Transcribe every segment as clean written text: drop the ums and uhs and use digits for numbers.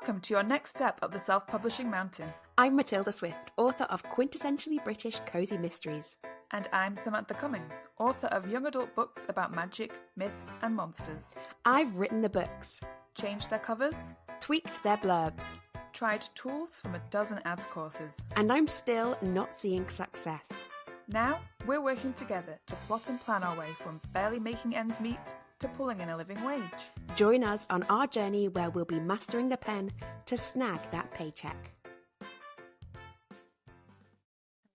Welcome to your next step up the self-publishing mountain. I'm Matilda Swift, author of quintessentially British cozy mysteries. And I'm Samantha Cummings, author of young adult books about magic, myths and monsters. I've written the books, Changed their covers, tweaked their blurbs, tried tools from a dozen ads courses. and I'm still not seeing success. Now, we're working together to plot and plan our way from barely making ends meet to pulling in a living wage. Join us on our journey where we'll be mastering the pen to snag that paycheck.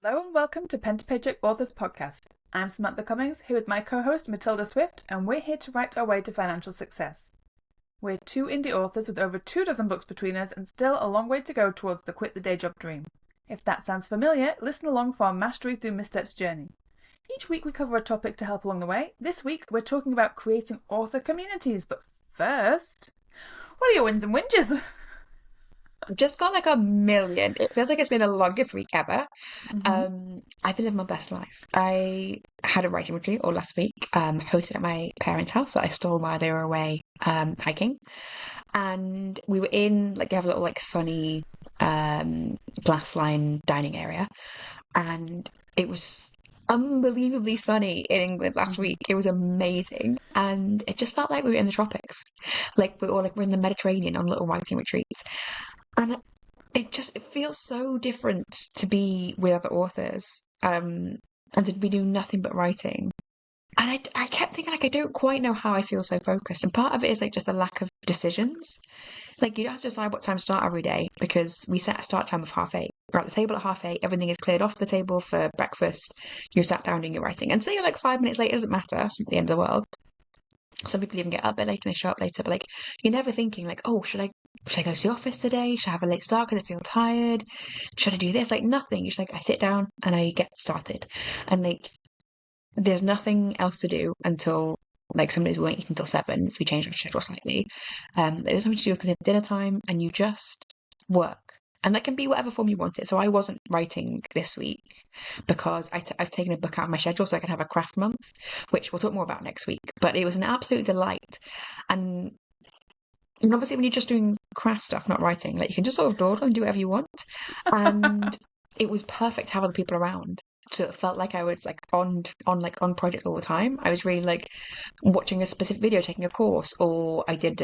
Hello and welcome to Pen to Paycheck Authors Podcast. I'm Samantha Cummings, here with my co-host Matilda Swift, and we're here to write our way to financial success. We're two indie authors with over 24 books between us and still a long way to go towards the quit the day job dream. If that sounds familiar, listen along for our mastery through missteps journey. Each week we cover a topic to help along the way. This week we're talking about creating author communities, but first, what are your wins and whinges? I've just got like a million. It feels like it's been the longest week ever. I've been living my best life. I had a writing retreat all last week, hosted at my parents' house that I stole while they were away hiking. And we were in, like, they have a little, like, sunny glass line dining area. And it was unbelievably sunny in England last week. It was amazing. And it just felt like we were in the tropics. Like, we're in the Mediterranean on little writing retreats. And it feels so different to be with other authors, and to be doing nothing but writing. And I kept thinking, like, I don't quite know how I feel so focused. And part of it is, like, just a lack of decisions. Like, you don't have to decide what time to start every day because we set a start time of 8:30. We're at the table at 8:30. Everything is cleared off the table for breakfast. You're sat down doing your writing. And say you're like 5 minutes late, it doesn't matter. It's not the end of the world. Some people even get up a bit later and they show up later. But, like, you're never thinking, like, oh, should I go to the office today? Should I have a late start because I feel tired? Should I do this? Like, nothing. You're just like, I sit down and I get started. And, like, there's nothing else to do until, like, some days we won't eat until 7 if we change our schedule slightly. There's nothing to do until dinner time, and you just work. And that can be whatever form you want it. So I wasn't writing this week because I've taken a book out of my schedule so I can have a craft month, which we'll talk more about next week. But it was an absolute delight. And obviously when you're just doing craft stuff, not writing, like, you can just sort of dawdle and do whatever you want. And it was perfect to have other people around. So it felt like I was, like, on project all the time. I was really, like, watching a specific video, taking a course, or I did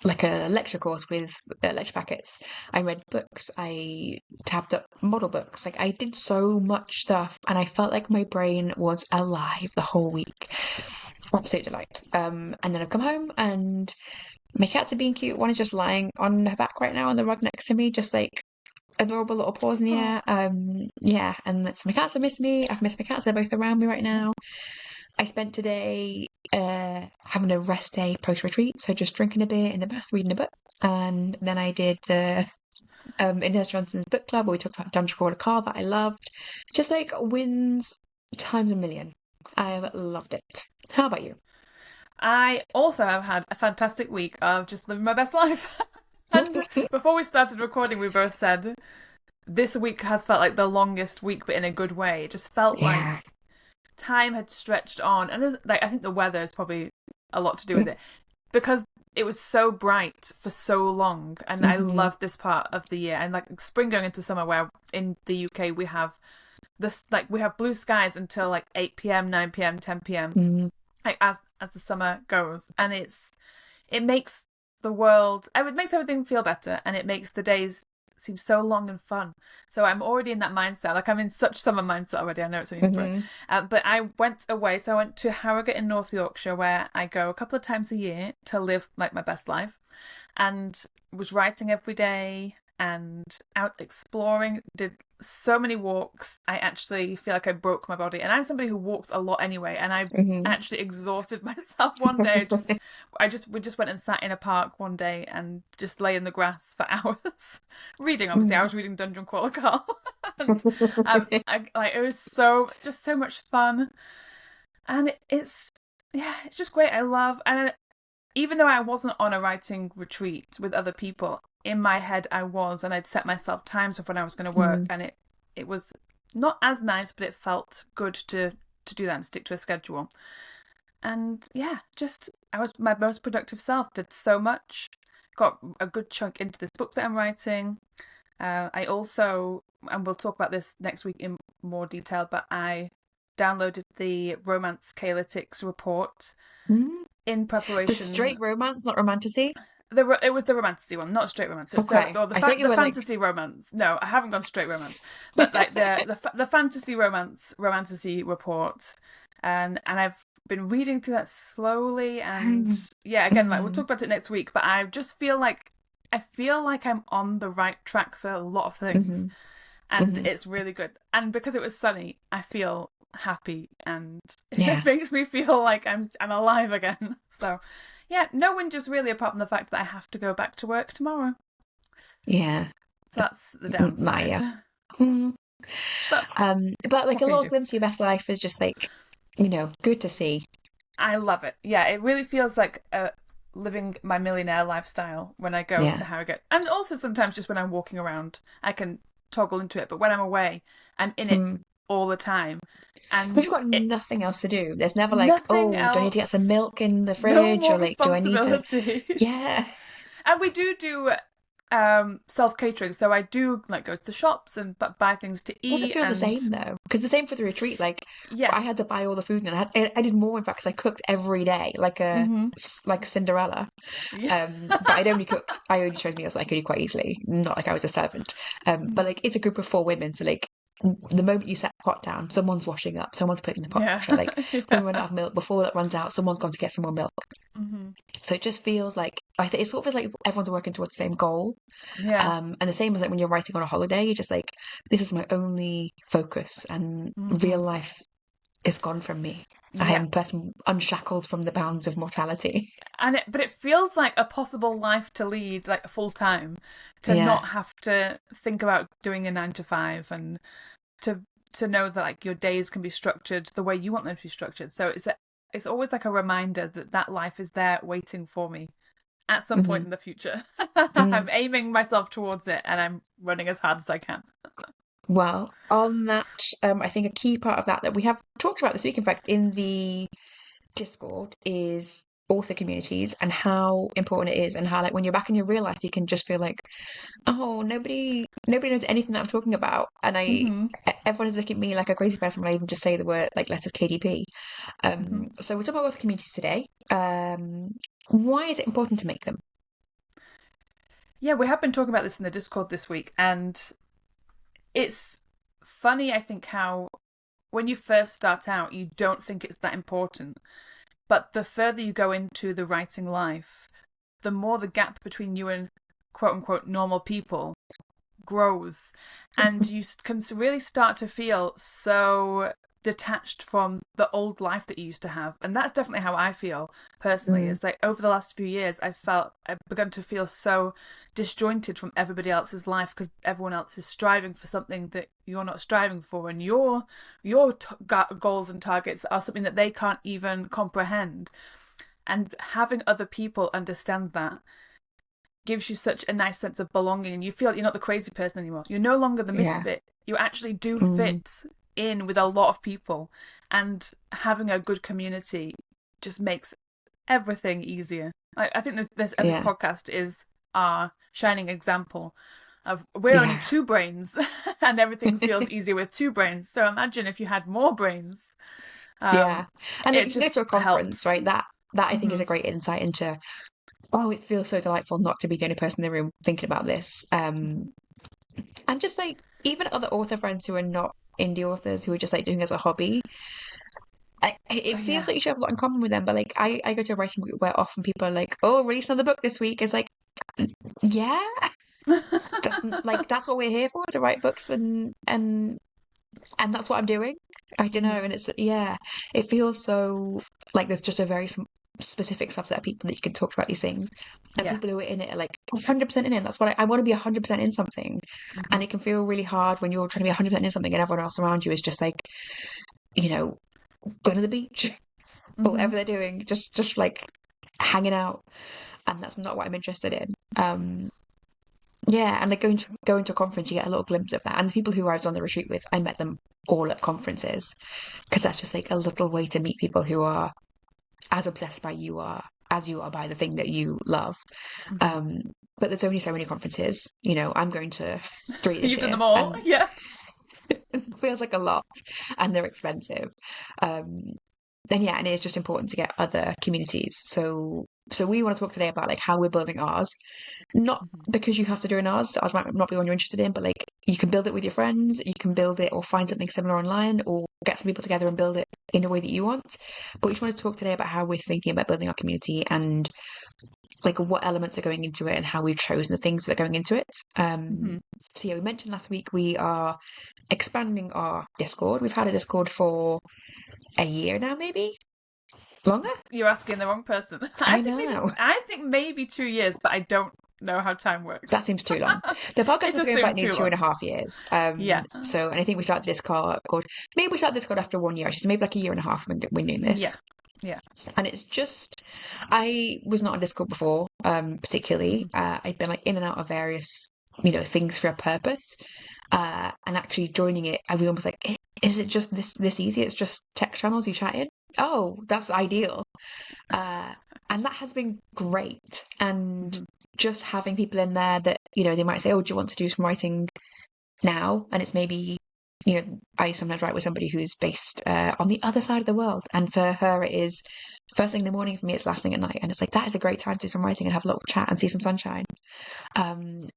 like a lecture course with lecture packets. I read books. I tabbed up model books. Like, I did so much stuff, and I felt like my brain was alive the whole week. Absolute delight. And then I've come home and my cats are being cute. One is just lying on her back right now on the rug next to me, just like adorable little paws in the air. Yeah, and so my cats have missed me. I've missed my cats. They're both around me right now. I spent today having a rest day post-retreat, so just drinking a beer in the bath, reading a book. And then I did the Inez Johnson's book club where we talked about Dungeon Crawler Car that I loved. Just, like, wins times a million. I've loved it. How about you? I also have had a fantastic week of just living my best life. And before we started recording, we both said this week has felt like the longest week, but in a good way. It just felt like time had stretched on. And it was, like, I think the weather is probably a lot to do with it because it was so bright for so long. And I love this part of the year. And, like, spring going into summer, where in the UK we have this, like, we have blue skies until, like, 8 p.m, 9 p.m, 10 p.m. Like, as the summer goes, and it makes the world, it makes everything feel better, and it makes the days seem so long and fun. So I'm already in that mindset. Like, I'm in such summer mindset already. I know it's only spring, but I went away. So I went to Harrogate in North Yorkshire, where I go a couple of times a year to live, like, my best life, and was writing every day and out exploring. Did so many walks. I actually feel like I broke my body, and I'm somebody who walks a lot anyway, and I actually exhausted myself one day. We just went and sat in a park one day and just lay in the grass for hours reading. Obviously I was reading Dungeon Crawler Carl. And, it was so much fun, and it's just great. I love, and even though I wasn't on a writing retreat with other people, in my head I was, and I'd set myself times of when I was going to work, and it was not as nice, but it felt good to do that and stick to a schedule. And yeah, just I was my most productive self, did so much, got a good chunk into this book that I'm writing. I also, and we'll talk about this next week in more detail, but I downloaded the Romance Calytics report Mm. in The preparation. straight romance, not romantasy? It was the romantasy one, not straight romance. Okay. So the I thought you the were like, fantasy romance. No, I haven't gone straight romance, but like the fantasy romantasy report, and I've been reading through that slowly, and yeah, again, like we'll talk about it next week. But I just feel like I'm on the right track for a lot of things, and it's really good. And because it was sunny, I feel happy, and Yeah. it makes me feel like I'm alive again. So. Yeah, no whinges really, apart from the fact that I have to go back to work tomorrow. Yeah. So that's the downside. Yeah. Mm. But like a little glimpse of your best life is just like, good to see. I love it. Yeah, it really feels like living my millionaire lifestyle when I go to Harrogate. And also sometimes just when I'm walking around, I can toggle into it. But when I'm away, I'm in it all the time. And Because you've got nothing else to do. There's never like, nothing do I need to get some milk in the No fridge? more Or like, do I need to... responsibility. Yeah. And we do self-catering, so I do like go to the shops and buy things to eat. Does it feel the same though? Because the same for the retreat. Like, yeah, I had to buy all the food, and I did more in fact because I cooked every day, like like Cinderella. Yeah. But I only chose meals that I could eat quite easily, not like I was a servant. But like it's a group of 4 women, so like the moment you set the pot down, someone's washing up, someone's putting the pot washer. Like when we run out of milk, before that runs out, someone's gone to get some more milk. So it just feels like it sort of feels like everyone's working towards the same goal. Yeah. And the same as like when you're writing on a holiday, you're just like, this is my only focus, and real life is gone from me. Yeah. I am a person unshackled from the bounds of mortality. But it feels like a possible life to lead, like full time, to not have to think about doing a 9 to 5, and to know that like your days can be structured the way you want them to be structured. So it's always like a reminder that life is there waiting for me at some point in the future. I'm aiming myself towards it, and I'm running as hard as I can. Well, on that, I think a key part of that we have talked about this week, in fact, in the Discord, is author communities and how important it is, and how like when you're back in your real life, you can just feel like, oh, nobody knows anything that I'm talking about, and everyone is looking at me like a crazy person when I even just say the word like letters KDP. So we're talking about author communities today. Why is it important to make them? Yeah, we have been talking about this in the Discord this week, and it's funny, I think, how when you first start out, you don't think it's that important. But the further you go into the writing life, the more the gap between you and quote-unquote normal people grows. And you can really start to feel so detached from the old life that you used to have. And that's definitely how I feel personally. It's like over the last few years, I've begun to feel so disjointed from everybody else's life, because everyone else is striving for something that you're not striving for, and your goals and targets are something that they can't even comprehend. And having other people understand that gives you such a nice sense of belonging, and you feel you're not the crazy person anymore. You're no longer the misfit. You actually do fit in with a lot of people, and having a good community just makes everything easier. I think this podcast is our shining example of we're only 2 brains and everything feels easier with 2 brains. So imagine if you had more brains. And if you go to a conference, helps. right, that I think is a great insight into, it feels so delightful not to be the only person in the room thinking about this. And just like even other author friends who are not indie authors, who are just like doing it as a hobby, it feels like you should have a lot in common with them. But like I go to a writing group where often people are like, oh, release another book this week. It's like, yeah, that's what we're here for, to write books, and that's what I'm doing. I don't know, and it feels so like there's just a very specific subset of people that you can talk about these things, and people who are in it are like 100% in it. That's what I want to be 100% in something, and it can feel really hard when you're trying to be 100% in something and everyone else around you is just like, going to the beach or whatever they're doing, just like hanging out, and that's not what I'm interested in. And like going to a conference, you get a little glimpse of that. And the people who I was on the retreat with, I met them all at conferences, because that's just like a little way to meet people who are as obsessed by you are, as you are by the thing that you love. Mm-hmm. But there's only so many conferences. I'm going to 3 this You've done year, them all, and yeah. it feels like a lot, and they're expensive. And it's just important to get other communities. So we want to talk today about like how we're building ours, not Mm-hmm. because you have to do an ours might not be one you're interested in, but like you can build it with your friends, you can build it or find something similar online, or get some people together and build it in a way that you want. But we just want to talk today about how we're thinking about building our community, and like what elements are going into it, and how we've chosen the things that are going into it. Mm-hmm. So yeah, we mentioned last week we are expanding our Discord. We've had a Discord for a year now, maybe longer. You're asking the wrong person. I know. I think maybe 2 years, but I don't know how time works. That seems too long. The podcast It is does going for seem like nearly too two and long. a half years. Yeah. And I think we started Discord. Maybe we started Discord after 1 year, actually. So maybe like a year and a half when doing Yeah. this. Yeah. And it's just, I was not on Discord before, particularly. I'd been like in and out of various, things for a purpose. And actually joining it, I was almost like, is it just this easy? It's just text channels you chat in? Oh, that's ideal. And that has been great. And Mm-hmm. just having people in there that, they might say, oh, do you want to do some writing now? And it's maybe, I sometimes write with somebody who's based on the other side of the world. And for her, it is first thing in the morning. For me, it's last thing at night. And it's like, that is a great time to do some writing and have a little chat and see some sunshine.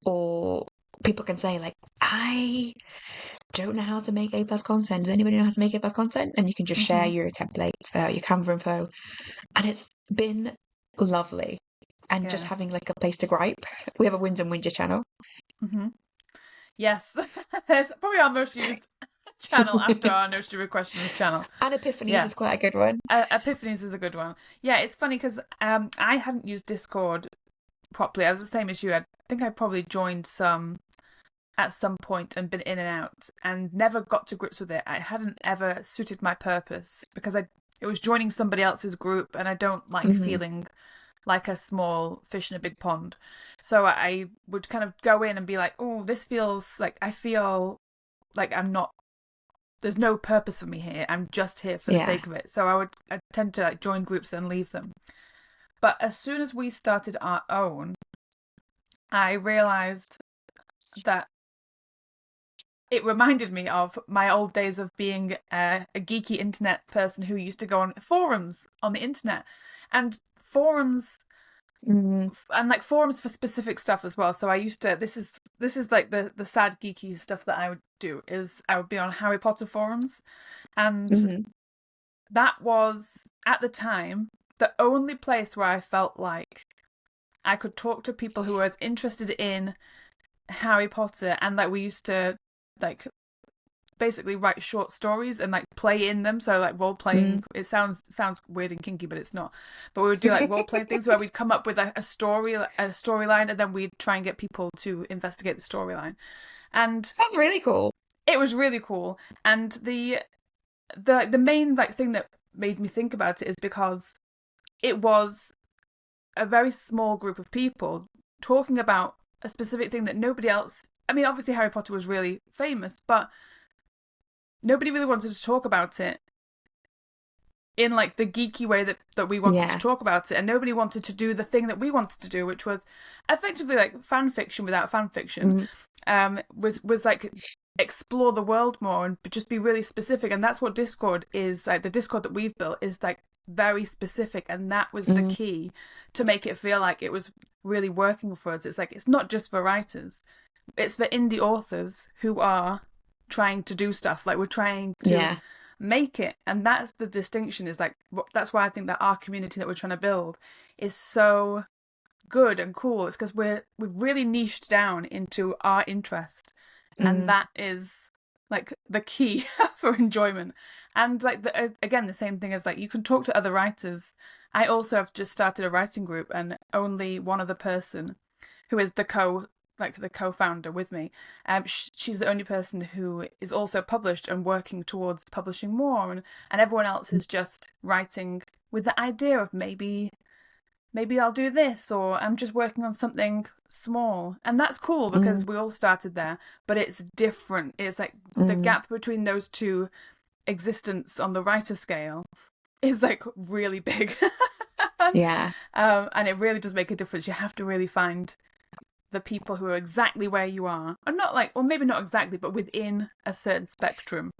Or people can say, like, I don't know how to make A+ content. Does anybody know how to make A+ content? And you can just share your template, your Canva info. And it's been lovely. And just having like a place to gripe. We have a Wins and Whinges channel. Mm-hmm. Yes. It's probably our most used channel after our No Stupid Questions channel. And Epiphanies Yeah. is quite a good one. Epiphanies is a good one. Yeah, it's funny because I hadn't used Discord properly. I was the same as you. I think I probably joined some at some point and been in and out and never got to grips with it. I hadn't ever suited my purpose because it was joining somebody else's group, and I don't like feeling like a small fish in a big pond. So I would kind of go in and be like, oh, this feels like, I feel like there's no purpose for me here. I'm just here for the sake of it. So I tend to like join groups and leave them. But as soon as we started our own, I realized that it reminded me of my old days of being a geeky internet person who used to go on forums on the internet, and forums and like forums for specific stuff as well. So I used to, this is like the sad geeky stuff that I would do, is I would be on Harry Potter forums, and that was at the time the only place where I felt like I could talk to people who were as interested in Harry Potter, and like we used to like basically write short stories and like play in them, so like role playing. It sounds weird and kinky, but it's not. But we would do like role play things where we'd come up with a storyline, and then we'd try and get people to investigate the storyline. And sounds really cool. It was really cool. And the main like thing that made me think about it is because it was a very small group of people talking about a specific thing that nobody else. I mean, obviously Harry Potter was really famous, but nobody really wanted to talk about it in like the geeky way that we wanted to talk about it, and nobody wanted to do the thing that we wanted to do, which was effectively like fan fiction without fan fiction. Was like explore the world more and just be really specific. And that's what Discord is. Like the Discord that we've built is like very specific, and that was the key to make it feel like it was really working for us. It's like, it's not just for writers, it's for indie authors who are trying to do stuff. Like we're trying to make it, and that's the distinction. Is like, that's why I think that our community that we're trying to build is so good and cool. It's because we've really niched down into our interest, and that is like the key for enjoyment. And like again, the same thing as like, you can talk to other writers. I also have just started a writing group, and only one other person, who is the co-founder with me, she's the only person who is also published and working towards publishing more, and everyone else is just writing with the idea of maybe I'll do this, or I'm just working on something small. And that's cool because we all started there, but it's different. It's like the gap between those two existence on the writer scale is like really big. Yeah. And it really does make a difference. You have to really find the people who are exactly where you are, or not like, or maybe not exactly, but within a certain spectrum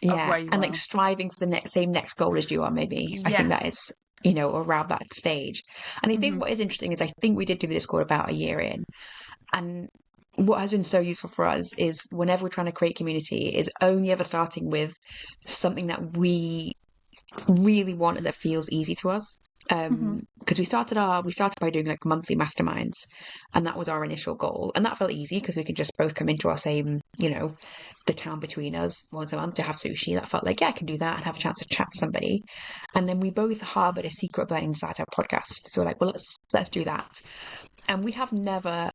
of Yeah. where you And like are. striving for the next goal as you are, maybe. I think that Yes. is, around that stage. And I think what is interesting is I think we did do the Discord about a year in. And what has been so useful for us is whenever we're trying to create community is only ever starting with something that we really want and that feels easy to us. Because we started by doing like monthly masterminds, and that was our initial goal, and that felt easy because we could just both come into our same, the town between us once a month to have sushi. That felt like, yeah, I can do that and have a chance to chat to somebody. And then we both harbored a secret burning desire to have a podcast, so we're like, well, let's do that. And we have never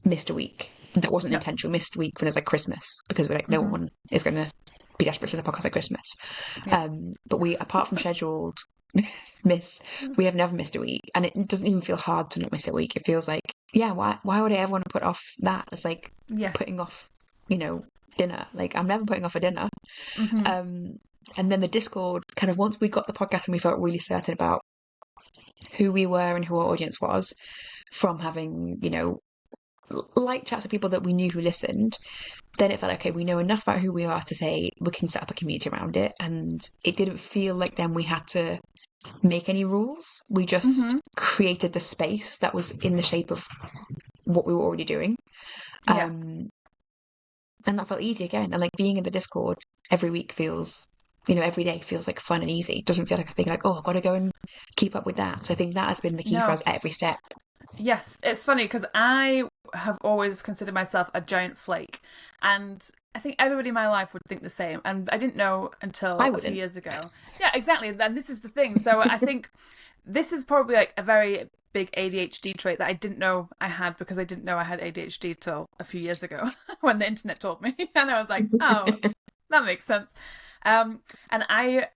missed a week. That wasn't No. intentional. Missed a week when it's like Christmas, because we're like, no one is going to be desperate to the podcast at Christmas. Yeah. But we, apart from scheduled we have never missed a week, and it doesn't even feel hard to not miss a week. It feels like, yeah, why would I ever want to put off that? It's like putting off, dinner. Like, I'm never putting off a dinner. And then the Discord, kind of once we got the podcast and we felt really certain about who we were and who our audience was, from having, light chats with people that we knew who listened, then it felt okay, we know enough about who we are to say we can set up a community around it. And it didn't feel like then we had to make any rules. We just created the space that was in the shape of what we were already doing. And that felt easy again. And like being in the Discord every week feels, every day feels like fun and easy. It doesn't feel like a thing like, oh, I've got to go and keep up with that. So I think that has been the key for us at every step. Yes, it's funny because I have always considered myself a giant flake, and I think everybody in my life would think the same, and I didn't know until a few years ago. Yeah, exactly, and this is the thing. So I think this is probably like a very big ADHD trait that I didn't know I had, because I didn't know I had ADHD till a few years ago when the internet told me, and I was like, oh, that makes sense. And I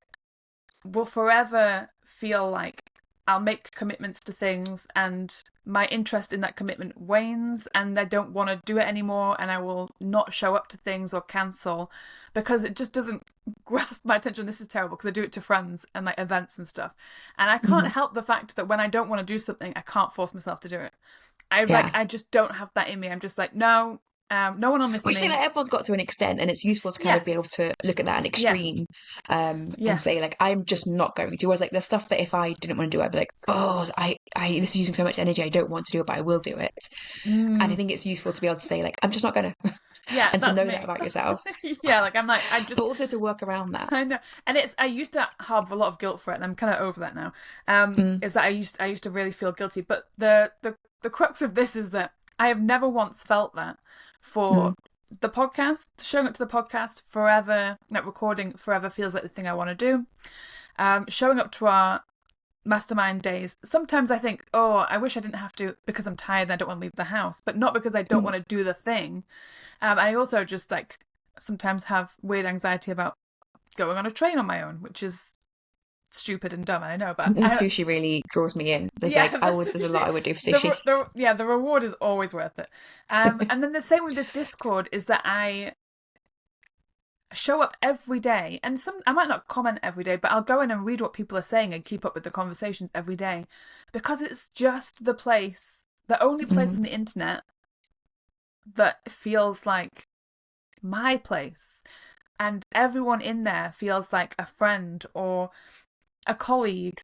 will forever feel like I'll make commitments to things and my interest in that commitment wanes and I don't want to do it anymore, and I will not show up to things or cancel because it just doesn't grasp my attention. This is terrible because I do it to friends and like events and stuff, and I can't help the fact that when I don't want to do something, I can't force myself to do it. I just don't have that in me. I'm just like, no, no one will miss me. Which I think like everyone's got to an extent, and it's useful to kind of be able to look at that in extreme and say like, I'm just not going to. Whereas like the stuff that if I didn't want to do, I'd be like, oh, I this is using so much energy, I don't want to do it, but I will do it. And I think it's useful to be able to say like, I'm just not gonna. Yeah, and to know that about yourself. But also to work around that. I know, and I used to have a lot of guilt for it, and I'm kind of over that now. Is that I used to really feel guilty, but the crux of this is that I have never once felt that for the podcast. Showing up to the podcast forever, like recording forever, feels like the thing I want to do. Showing up to our mastermind days, sometimes I think, oh, I wish I didn't have to because I'm tired and I don't want to leave the house, but not because I don't want to do the thing. I also just like sometimes have weird anxiety about going on a train on my own, which is stupid and dumb, I know, but sushi really draws me in. There's there's a lot I would do for sushi. The reward is always worth it. And then the same with this Discord is that I show up every day, and I might not comment every day, but I'll go in and read what people are saying and keep up with the conversations every day, because it's just the only place on the internet that feels like my place, and everyone in there feels like a friend or a colleague,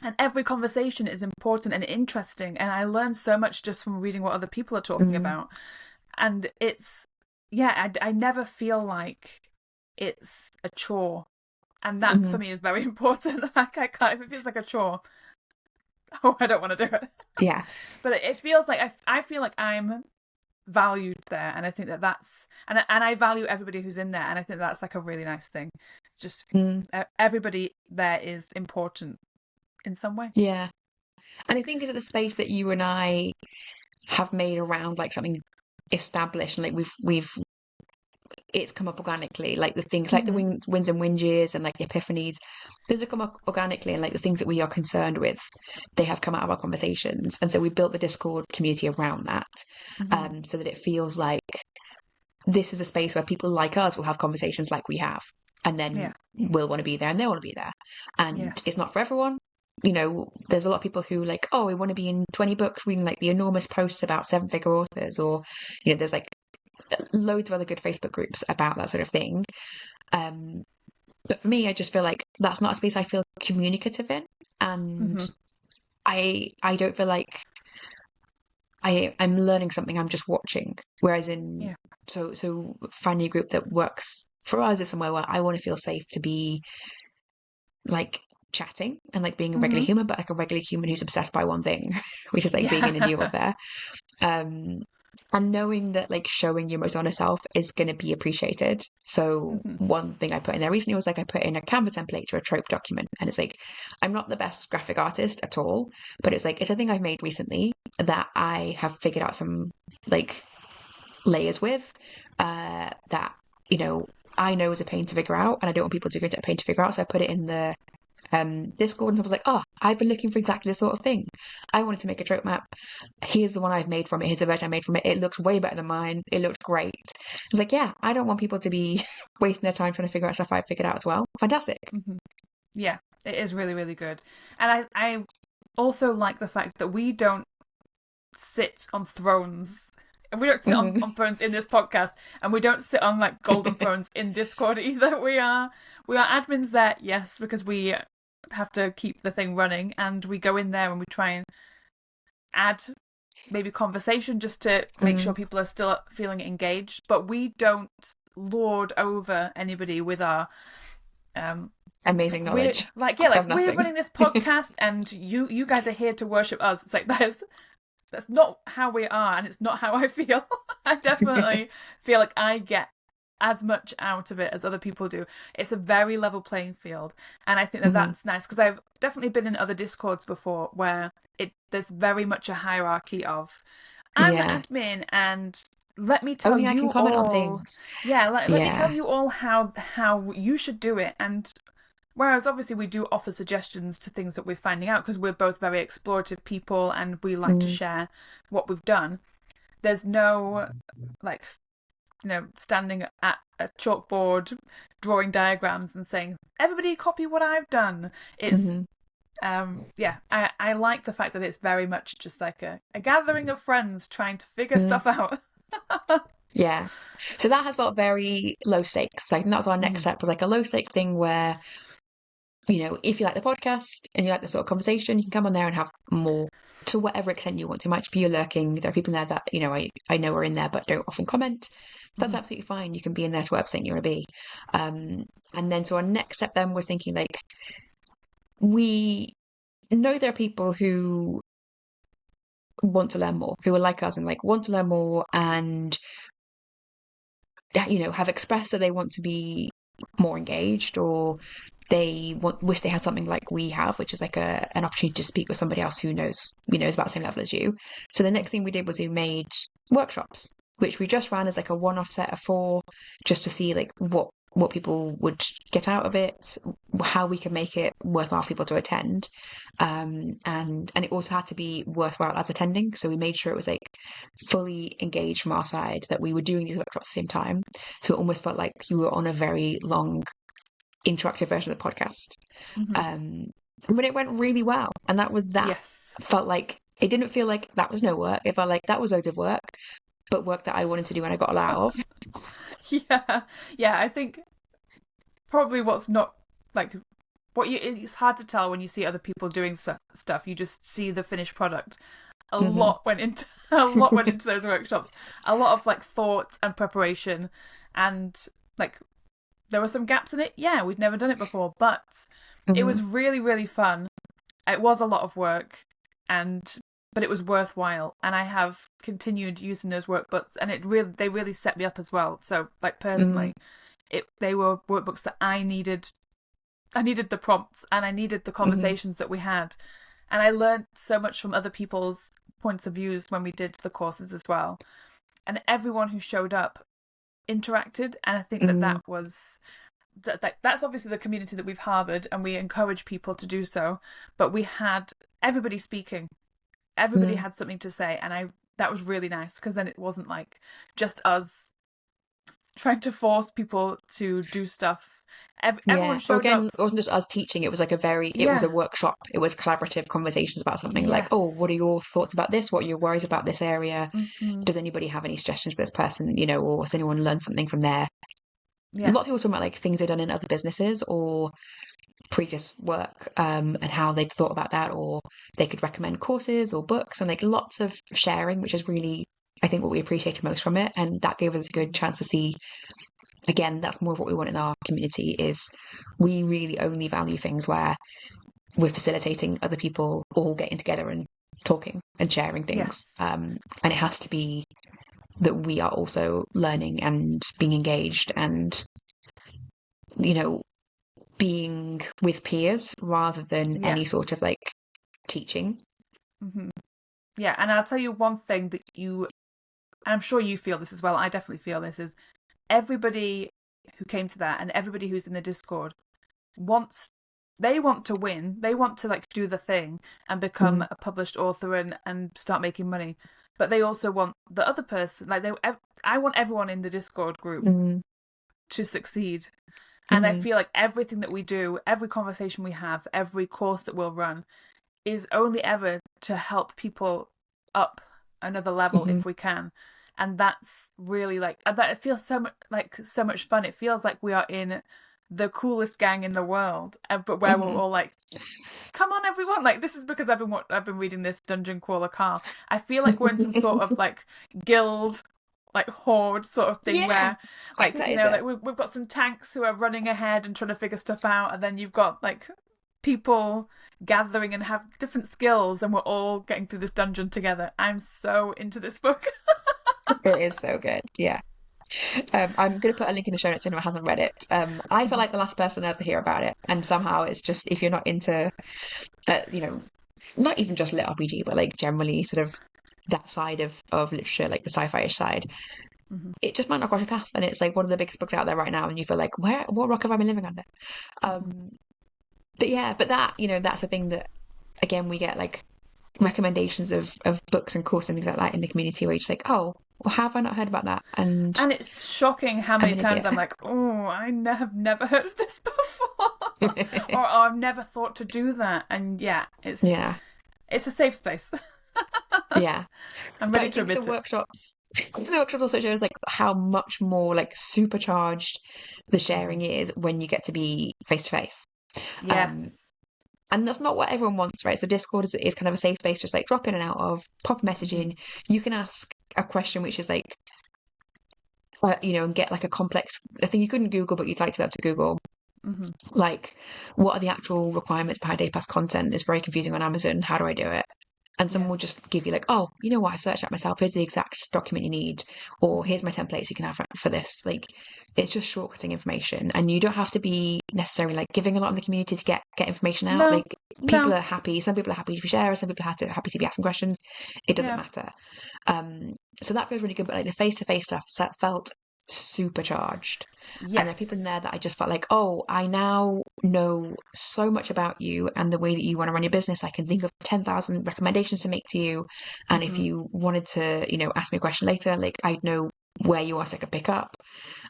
and every conversation is important and interesting, and I learn so much just from reading what other people are talking about. And it's I never feel like it's a chore, and that for me is very important. Like I can't, if it feels like a chore, oh, I don't want to do it. Yeah. But it feels like I feel like I'm valued there, and I think that's and I value everybody who's in there, and I think that's like a really nice thing. It's just everybody there is important in some way. Yeah. And I think it's the space that you and I have made around like something established, and like we've it's come up organically, like the things like the wins and whinges and like the epiphanies, those have come up organically, and like the things that we are concerned with, they have come out of our conversations. And so we built the Discord community around that, so that it feels like this is a space where people like us will have conversations like we have, and then we'll want to be there and they want to be there, and it's not for everyone, there's a lot of people who like, oh, we want to be in 20 books, reading like the enormous posts about seven-figure authors, or there's like loads of other good Facebook groups about that sort of thing. But for me, I just feel like that's not a space I feel communicative in, and I don't feel like I'm learning something. I'm just watching. Whereas so finding a group that works for us is somewhere where I want to feel safe to be like chatting and like being a regular human, but like a regular human who's obsessed by one thing, which is like being in a new there. And knowing that like showing your most honest self is going to be appreciated. So one thing I put in there recently was like I put in a Canva template to a trope document, and it's like I'm not the best graphic artist at all, but it's like it's a thing I've made recently that I have figured out some like layers with that I know is a pain to figure out, and I don't want people to go into a pain to figure out. So I put it in the Discord, and I was like, oh, I've been looking for exactly this sort of thing. I wanted to make a trope map. Here's the one I've made from it. Here's the version I made from it. It looks way better than mine. It looked great. I was like, yeah, I don't want people to be wasting their time trying to figure out stuff I've figured out as well. Fantastic. Yeah, it is really, really good. And I also like the fact that we don't sit on thrones. We don't sit on thrones in this podcast, and we don't sit on like golden thrones in Discord either. We are admins there, yes, because we have to keep the thing running, and we go in there and we try and add maybe conversation just to make sure people are still feeling engaged, but we don't lord over anybody with our amazing knowledge. We're running this podcast and you guys are here to worship us. It's like that's not how we are, and it's not how I feel. I definitely feel like I get as much out of it as other people do. It's a very level playing field, and I think that that's nice, because I've definitely been in other Discords before where there's very much a hierarchy of I'm the admin, and let me tell you I can comment on things. Let me tell you all how you should do it. And whereas obviously we do offer suggestions to things that we're finding out, because we're both very explorative people and we like to share what we've done. There's no like standing at a chalkboard drawing diagrams and saying everybody copy what I've done. It's I like the fact that it's very much just like a gathering of friends trying to figure stuff out. Yeah, so that has felt very low stakes. Like that's our next step, was like a low stakes thing where if you like the podcast and you like the sort of conversation, you can come on there and have more, to whatever extent you want to. It might be a lurking. There are people in there that I know are in there but don't often comment. That's absolutely fine. You can be in there to whatever extent you want to be. And then so our next step then was thinking like, we know there are people who want to learn more, who are like us and like want to learn more, and have expressed that they want to be more engaged, or they wish they had something like we have, which is like an opportunity to speak with somebody else who knows about the same level as you. So the next thing we did was we made workshops, which we just ran as like a one-off set of 4, just to see like what people would get out of it, how we can make it worthwhile for people to attend, and it also had to be worthwhile as attending. So we made sure it was like fully engaged from our side, that we were doing these workshops at the same time, so it almost felt like you were on a very long interactive version of the podcast. But it went really well, and that was that. Yes. Felt like it didn't feel like that was no work. It felt like that was loads of work, but work that I wanted to do and I got a lot out of. Yeah, I think probably what's not like it's hard to tell when you see other people doing stuff. You just see the finished product. A lot went into those workshops. A lot of like thought and preparation, and like there were some gaps in it. Yeah, we'd never done it before, but it was really, really fun. It was a lot of work, but it was worthwhile, and I have continued using those workbooks, and they really set me up as well. So like personally, they were workbooks that I needed. I needed the prompts, and I needed the conversations that we had, and I learned so much from other people's points of views when we did the courses as well. And everyone who showed up interacted, and I think that was that's obviously the community that we've harbored, and we encourage people to do so. But we had everybody speaking. Everybody had something to say, and that was really nice, because then it wasn't like just us trying to force people to do stuff. Everyone Yeah. Or showed again, up. it wasn't just us teaching, it was like it was a Yeah. workshop. It was collaborative conversations about something like, oh, what are Yes. your thoughts about this? What are your worries about this area? Hmm. Does anybody have any suggestions for this person, you know, or has anyone learned something from there? A Yeah. lot of people talking about like things they've done in other businesses or previous work, and how they'd thought about that, or they could recommend courses or books, and like lots of sharing, which is really, I think, what we appreciated most from it. And that gave us a good chance to see, again, that's more of what we want in our community is we really only value things where we're facilitating other people all getting together and talking and sharing things. Yes. And it has to be that we are also learning and being engaged and, you know, being with peers rather than Yeah. any sort of like teaching. Hmm. Yeah. And I'll tell you one thing that I'm sure you feel this as well. I definitely feel this is everybody who came to that and everybody who's in the Discord they want to win. They want to like do the thing and become Mm, a published author and start making money. But they also want the other person, like I want everyone in the Discord group mm, to succeed. And I mm, feel like everything that we do, every conversation we have, every course that we'll run is only ever to help people up another level mm, if we can. And that's really like that. It feels so much fun. It feels like we are in the coolest gang in the world, but where we're mm. all like, "Come on, everyone!" Like this is because I've been reading this Dungeon Crawler Carl. I feel like we're in some sort of like guild, like horde sort of thing Yeah, where, like that is it. like we've got some tanks who are running ahead and trying to figure stuff out, and then you've got like people gathering and have different skills, and we're all getting through this dungeon together. I'm so into this book. It is so good. Yeah. I'm going to put a link in the show notes if anyone hasn't read it. I feel like the last person ever to hear about it, and somehow it's just if you're not into, you know, not even just lit RPG, but like generally sort of that side of literature, like the sci-fi-ish side, Hmm. it just might not cross your path, and it's like one of the biggest books out there right now, and you feel like, what rock have I been living under? Hmm. But yeah, but that, you know, that's a thing that again we get like recommendations of books and courses and things like that in the community where you're just like, oh, well, have I not heard about that? And And it's shocking how I'm many an times idiot. I'm like, oh, have never heard of this before, or oh, I've never thought to do that. And yeah, Yeah, it's a safe space. yeah. I'm But ready I to think admit it. the workshop also shows like how much more like supercharged the Hmm. sharing is when you get to be face to face. Um, Yes. and that's not what everyone wants, right? So Discord is kind of a safe space, just like drop in and out of, pop a message Hmm. in. You can ask a question which is like, you know, and get like a complex a thing you couldn't Google, but you'd like to be able to Google. Hmm. Like, what are the actual requirements behind A Pass content? It's very confusing on Amazon. How do I do it? And someone Yeah. will just give you like, oh, you know what? I searched that myself. Here's the exact document you need, or Hmm. here's my templates you can have for this. Like, it's just shortcutting information, and you don't have to be necessarily like giving a lot in the community to get information out. No. Like, people No. are happy. Some people are happy to share. Some people are happy to be asking questions. It doesn't Yeah. matter. So that feels really good. But like the face to face stuff felt supercharged. And there are people in Yes. there that I just felt like, oh, I now know so much about you and the way that you want to run your business. I can think of 10,000 recommendations to make to you. And if Hmm. you wanted to, you know, ask me a question later, like I'd know where you are so I could pick up.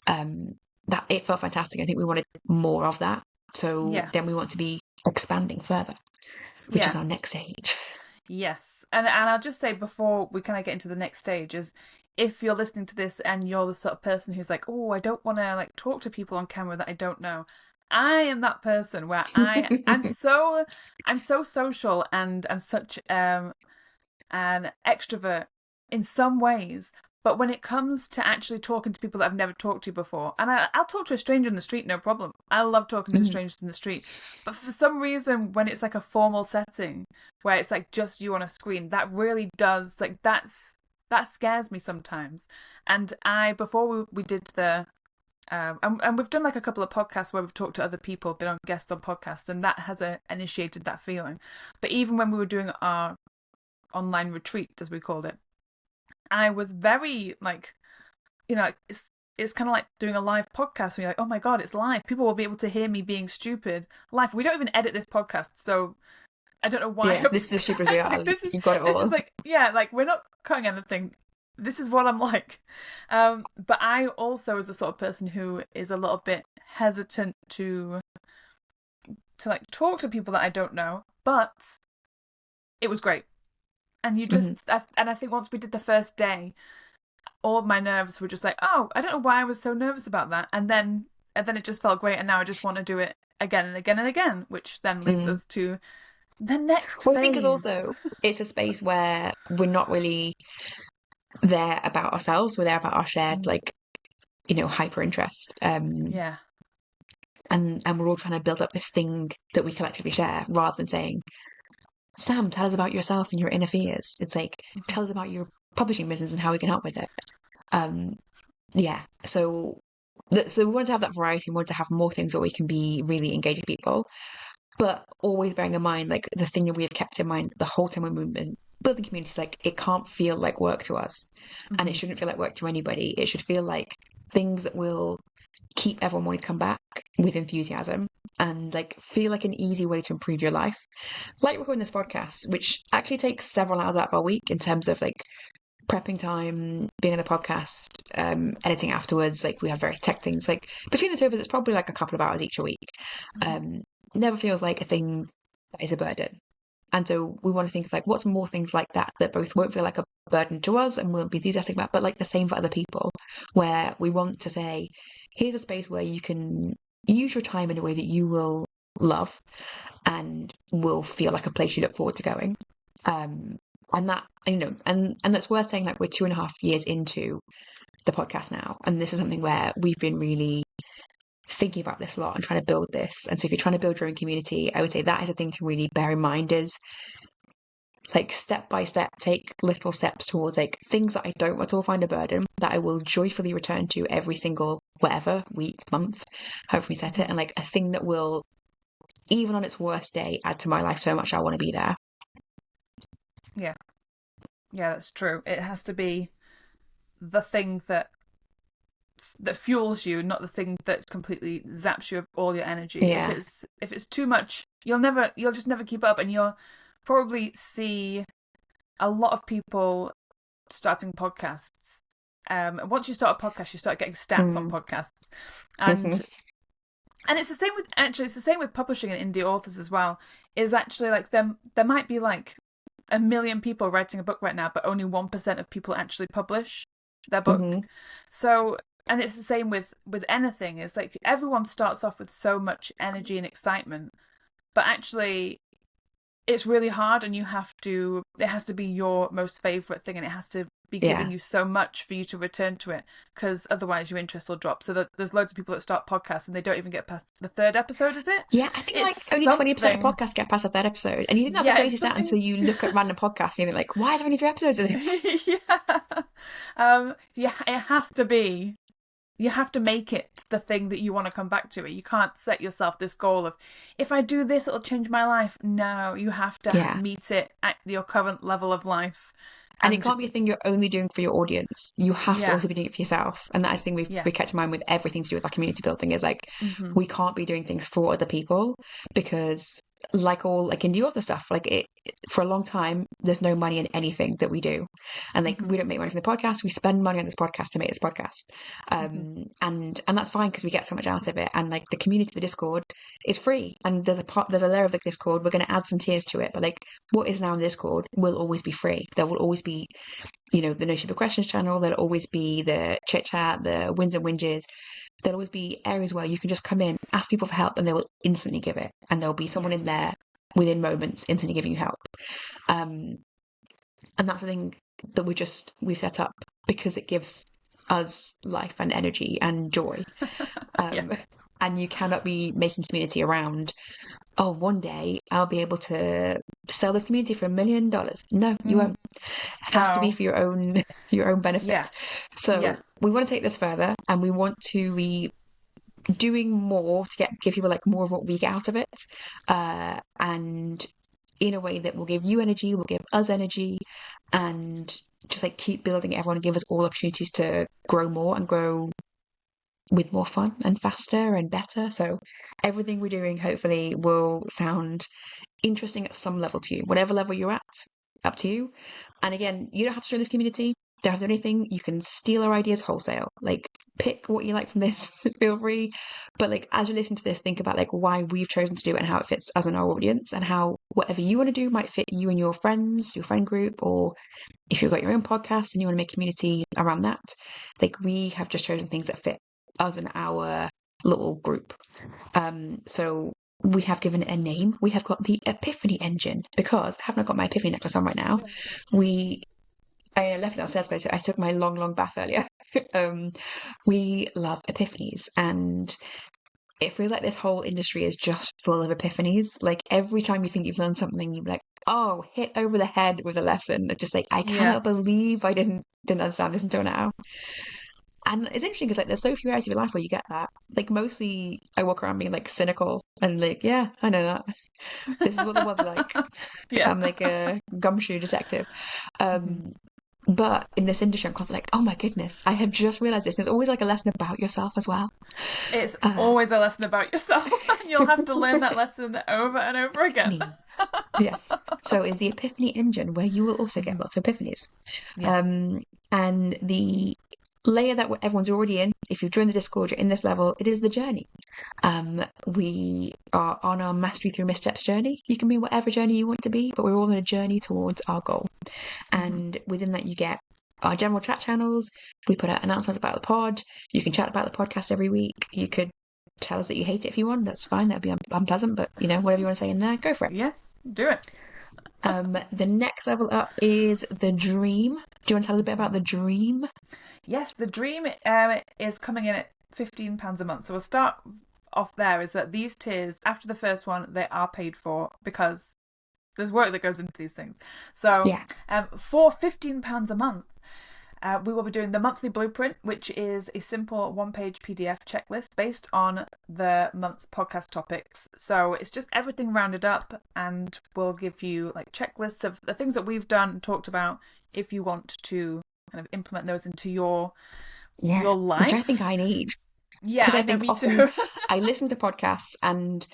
That it felt fantastic. I think we wanted more of that. So then we want Yes. to be expanding further, which is Yeah. our next stage. Yes. And I'll just say before we kind of get into the next stage is if you're listening to this and you're the sort of person who's like, oh, I don't want to like talk to people on camera that I don't know. I am that person where I'm so social and I'm such an extrovert in some ways. But when it comes to actually talking to people that I've never talked to before, and I'll talk to a stranger in the street, no problem. I love talking to Mm, strangers in the street. But for some reason, when it's like a formal setting where it's like just you on a screen, that really does, like, that scares me sometimes. And before we did and we've done like a couple of podcasts where we've talked to other people, been on guests on podcasts, and that has initiated that feeling. But even when we were doing our online retreat, as we called it, I was very like, it's kind of like doing a live podcast where you're like, oh my god, it's live. People will be able to hear me being stupid live. We don't even edit this podcast, so I don't know why yeah, I'm this is as stupid as we are. like this is You've got it this is all. like, yeah, like we're not cutting anything. this is what I'm like. But I also was the sort of person who is a little bit hesitant to like talk to people that I don't know. But it was great, and I think once we did the first day, all of my nerves were just like, oh, I don't know why I was so nervous about that, and then it just felt great, and now I just want to do it again and again and again, which then leads us to the next Well, phase. I think it's a space where we're not really there about ourselves. We're there about our shared, like, hyper interest. Yeah. And we're all trying to build up this thing that we collectively share, rather than saying, Sam, tell us about yourself and your inner fears. It's like, tell us about your publishing business and how we can help with it. Yeah. So we want to have that variety. We want to have more things where we can be really engaging people, but always bearing in mind, like, the thing that we have kept in mind the whole time we've been building communities, like, it can't feel like work to us, and it shouldn't feel like work to anybody. It should feel like things that will keep everyone wanting to come back with enthusiasm, and like feel like an easy way to improve your life. Like recording this podcast, which actually takes several hours out of our week in terms of like prepping time, being on the podcast, editing afterwards. Like, we have various tech things. Like, between the two of us, it's probably like a couple of hours each a week. Never feels like a thing that is a burden. And so we want to think of like, what's more things like that both won't feel like a burden to us and we'll be enthusiastic about, but like the same for other people, where we want to say, here's a space where you can use your time in a way that you will love and will feel like a place you look forward to going. And that, and that's worth saying, like, we're 2.5 years into the podcast now, and this is something where we've been really thinking about this a lot and trying to build this. And so if you're trying to build your own community, I would say that is a thing to really bear in mind, is like, step by step, take little steps towards like things that I don't at all find a burden, that I will joyfully return to every single whatever week, month, however we set it, and like a thing that will, even on its worst day, add to my life so much I want to be there. Yeah, that's true. It has to be the thing that fuels you, not the thing that completely zaps you of all your energy. Yeah. If it's too much, you'll just never keep up, and you'll probably see a lot of people starting podcasts. Once you start a podcast, you start getting stats on podcasts, and and it's the same with publishing and indie authors as well. Is actually like there might be like 1 million people writing a book right now, but only 1% of people actually publish their book. So, and it's the same with anything. It's like everyone starts off with so much energy and excitement, but actually it's really hard, and it has to be your most favorite thing, and it has to be giving you so much for you to return to it, because otherwise your interest will drop. So there's loads of people that start podcasts and they don't even get past the 3rd episode, is it? Yeah, I think it's like only 20% of podcasts get past the 3rd episode, and you think that's a crazy stat until you look at random podcasts and you think like, why is there only 3 episodes of this? Yeah, it has to be. You have to make it the thing that you want to come back to. You can't set yourself this goal of, if I do this, it'll change my life. No, you have to meet it at your current level of life. And it can't be a thing you're only doing for your audience. You have to also be doing it for yourself. And that is the thing we kept in mind with everything to do with our community building, is like, we can't be doing things for other people, because like all like indie author stuff, like it for a long time, there's no money in anything that we do. And like, we don't make money from the podcast. We spend money on this podcast to make this podcast. And that's fine, because we get so much out of it. And like, the community, the Discord, is free. And there's a layer of the Discord. We're going to add some tiers to it. But like, what is now in the Discord will always be free. There will always be, the No Stupid Questions channel. There'll always be the chit chat, the wins and whinges. There'll always be areas where you can just come in, ask people for help, and they will instantly give it. And there'll be someone in there within moments instantly giving you help. And that's something that we've set up because it gives us life and energy and joy. And you cannot be making community around, oh, one day I'll be able to sell this community for $1 million. No, you won't. It has to be for your own benefit. So we want to take this further, and we want to be doing more to give people like more of what we get out of it, and in a way that will give you energy, will give us energy, and just like keep building everyone and give us all opportunities to grow more and grow with more fun and faster and better. So everything we're doing hopefully will sound interesting at some level to you, whatever level you're at, up to you. And again, you don't have to join this community. don't have to do anything. You can steal our ideas wholesale. Like, pick what you like from this, feel free. But like, as you listen to this, think about like why we've chosen to do it and how it fits us and our audience, and how whatever you want to do might fit you and your friends, your friend group, or if you've got your own podcast and you want to make community around that. Like, we have just chosen things that fit us and our little group. So we have given it a name. We have got the Epiphany Engine, because I haven't got my Epiphany necklace on right now. I left it downstairs because I took my long bath earlier. We love epiphanies, and it feels like this whole industry is just full of epiphanies. Like, every time you think you've learned something, you're like, oh, hit over the head with a lesson. Just like, I cannot believe I didn't understand this until now. And it's interesting because like there's so few areas of your life where you get that. Like, mostly I walk around being like cynical and like, yeah, I know that. This is what the world's like. I'm like a gumshoe detective. But in this industry, I'm constantly like, oh my goodness, I have just realized this. There's always like a lesson about yourself as well. It's always a lesson about yourself. You'll have to learn that lesson over and over again. Yes. So it's the Epiphany Engine, where you will also get lots of epiphanies. Yes. And the layer that everyone's already in, if you've joined the Discord, you're in this level, it is the journey. We are on our mastery through missteps journey. You can be whatever journey you want to be, but we're all on a journey towards our goal. And within that, you get our general chat channels. We put out announcements about the pod. You can chat about the podcast every week. You could tell us that you hate it if you want. That's fine. That'd be unpleasant, but whatever you want to say in there, go for it. Yeah, do it. The next level up is the dream. Do you want to tell us a bit about the dream? Yes, the dream is coming in at £15 a month. So we'll start off there, is that these tiers, after the first one, they are paid for, because there's work that goes into these things. So for £15 a month, we will be doing the monthly blueprint, which is a simple one-page PDF checklist based on the month's podcast topics. So it's just everything rounded up, and we'll give you like checklists of the things that we've done and talked about, if you want to kind of implement those into your life. Which I think I need. Yeah, because I think me often too. I listen to podcasts and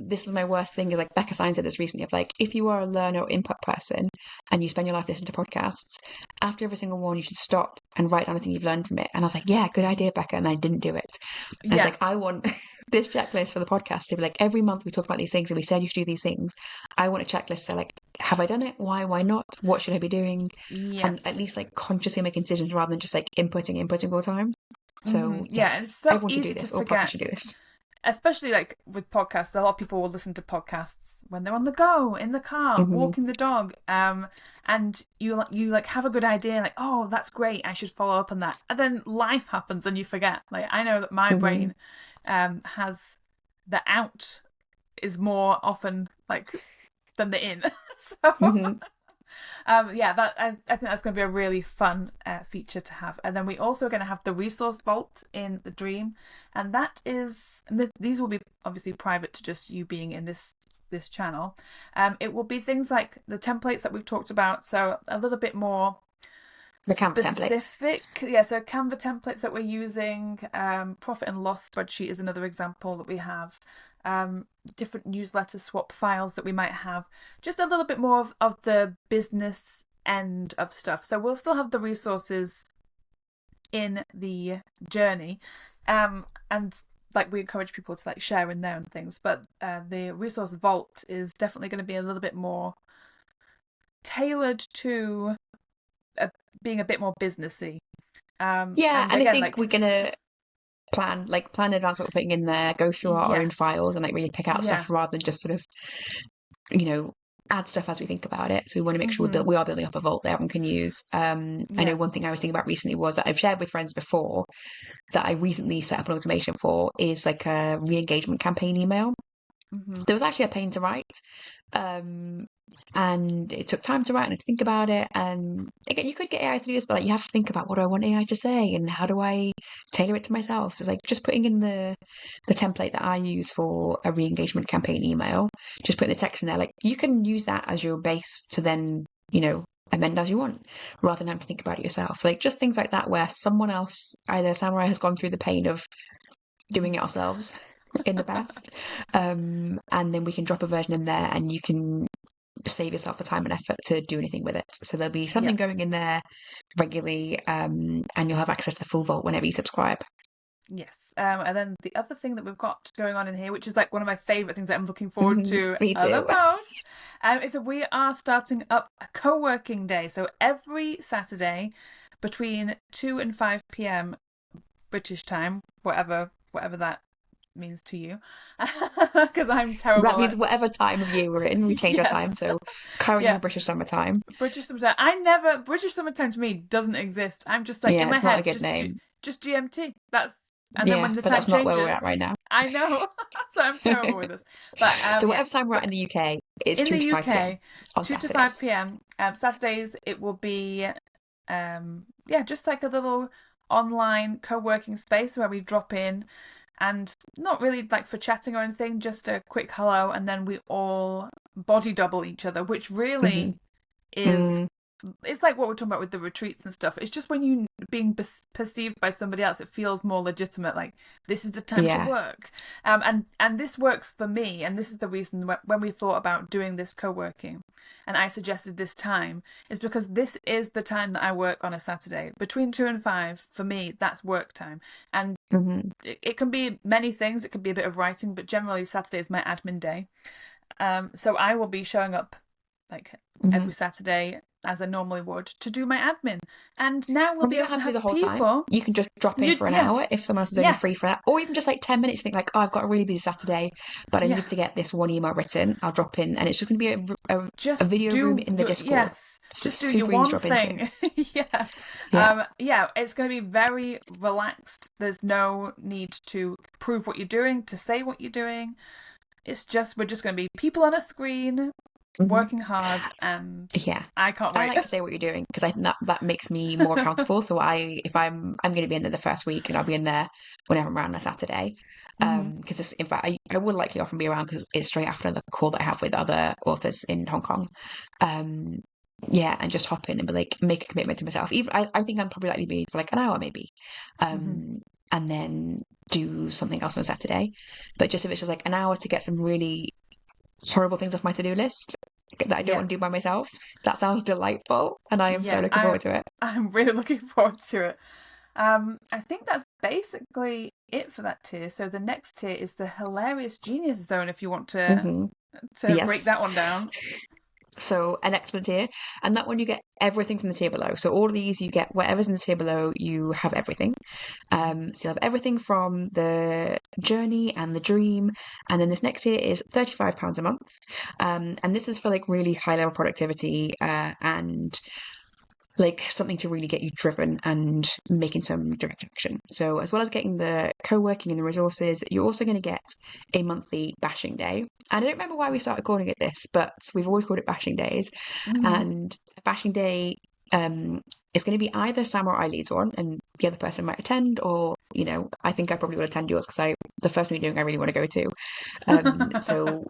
this is my worst thing, is like Becca Stein said this recently, of like, if you are a learner or input person and you spend your life listening to podcasts, after every single one you should stop and write down a thing you've learned from it. And I was like, yeah, good idea, Becca, and I didn't do it. And it's like, I want this checklist for the podcast to be like, every month we talk about these things and we said you should do these things. I want a checklist, so like, have I done it? Why not? What should I be doing? And at least like consciously making decisions rather than just like inputting all the time. So yes, it's so everyone should easy do this. to All forget. podcasts should do this. Especially like with podcasts, a lot of people will listen to podcasts when they're on the go, in the car, walking the dog, and you like have a good idea, like, oh, that's great, I should follow up on that, and then life happens and you forget. Like, I know that my brain has the out is more often like than the in. So I think that's going to be a really fun feature to have. And then we also are going to have the resource vault in the dream, and that is, and these will be obviously private to just you being in this channel. It will be things like the templates that we've talked about, so a little bit more the Canva specific. Yeah, so Canva templates that we're using. Profit and loss spreadsheet is another example that we have. Different newsletter swap files that we might have. Just a little bit more of the business end of stuff. So we'll still have the resources in the journey. And like, we encourage people to like share in there and things. But the resource vault is definitely going to be a little bit more tailored to being a bit more businessy. And again, I think like, we're gonna plan in advance what we're putting in there, go through our own files and like really pick out stuff rather than just sort of add stuff as we think about it. So we want to make sure we are building up a vault that everyone can use. I know one thing I was thinking about recently was that I've shared with friends before that I recently set up an automation for, is like a re-engagement campaign email. There was actually a pain to write, and it took time to write and to think about it. And again, you could get AI to do this, but like, you have to think about, what do I want AI to say and how do I tailor it to myself? So it's like just putting in the template that I use for a re-engagement campaign email, just putting the text in there. Like, you can use that as your base to then amend as you want, rather than having to think about it yourself. So like, just things like that, where someone else, either Samurai has gone through the pain of doing it ourselves in the past, and then we can drop a version in there and you can save yourself the time and effort to do anything with it. So there'll be something going in there regularly, and you'll have access to the full vault whenever you subscribe. Yes. And then the other thing that we've got going on in here, which is like one of my favourite things that I'm looking forward to Me too. the most, is that we are starting up a co-working day. So every Saturday between 2 and 5 p.m. British time, whatever that means to you, because I'm terrible. That means whatever time of year we're in, we change our time. So currently British summertime. British summertime. British summertime to me doesn't exist. I'm just like, in my it's head, not a good name. Just GMT. Then when the time that's changes, not where we're at right now. I know. So I'm terrible with this. But so whatever time we're at in the UK, it's 2 to 5 p.m. on 2 Saturdays. to 5 p.m. Saturdays it will be just like a little online co-working space where we drop in, and not really like for chatting or anything, just a quick hello, and then we all body double each other, which really is it's like what we're talking about with the retreats and stuff. It's just when you being perceived by somebody else, it feels more legitimate, like this is the time to work. And this works for me, and this is the reason when we thought about doing this co-working and I suggested this time, is because this is the time that I work on a Saturday. Between 2 and 5, for me, that's work time. And it can be many things. It could be a bit of writing, but generally Saturday is my admin day. So I will be showing up like every Saturday as I normally would to do my admin. And now we'll be able to have the whole people. Time. You can just drop in for an hour if someone else is only free for that. Or even just like 10 minutes, think like, oh, I've got a really busy Saturday, but I need to get this one email written. I'll drop in, and it's just going to be a video room in the Discord. Yes, so just do your one thing. It's going to be very relaxed. There's no need to prove what you're doing, to say what you're doing. It's just, we're just going to be people on a screen working hard, and I can't wait. I like to say what you're doing because I think that makes me more accountable. So if I'm going to be in there the first week, and I'll be in there whenever I'm around on a Saturday. Because in fact I will likely often be around because it's straight after the call that I have with other authors in Hong Kong. And just hop in and be like, make a commitment to myself. Even I think I'm probably likely to be for like an hour maybe. And then do something else on Saturday. But just if it's just like an hour to get some really horrible things off my to-do list that I don't want to do by myself, that sounds delightful, and I am so looking forward to it. I'm really looking forward to it. I think that's basically it for that tier. So the next tier is the hilarious genius zone, if you want to break that one down. So an excellent tier, and that one you get everything from the tier below. So all of these, you get whatever's in the tier below, you have everything. So you'll have everything from the journey and the dream, and then this next tier is £35 a month, and this is for like really high level productivity and like something to really get you driven and making some direct action. So as well as getting the co-working and the resources, you're also going to get a monthly bashing day. And I don't remember why we started calling it this, but we've always called it bashing days. And a bashing day is going to be either Sam or I leads one, and the other person might attend, or, I think I probably will attend yours because the first meeting I really want to go to. So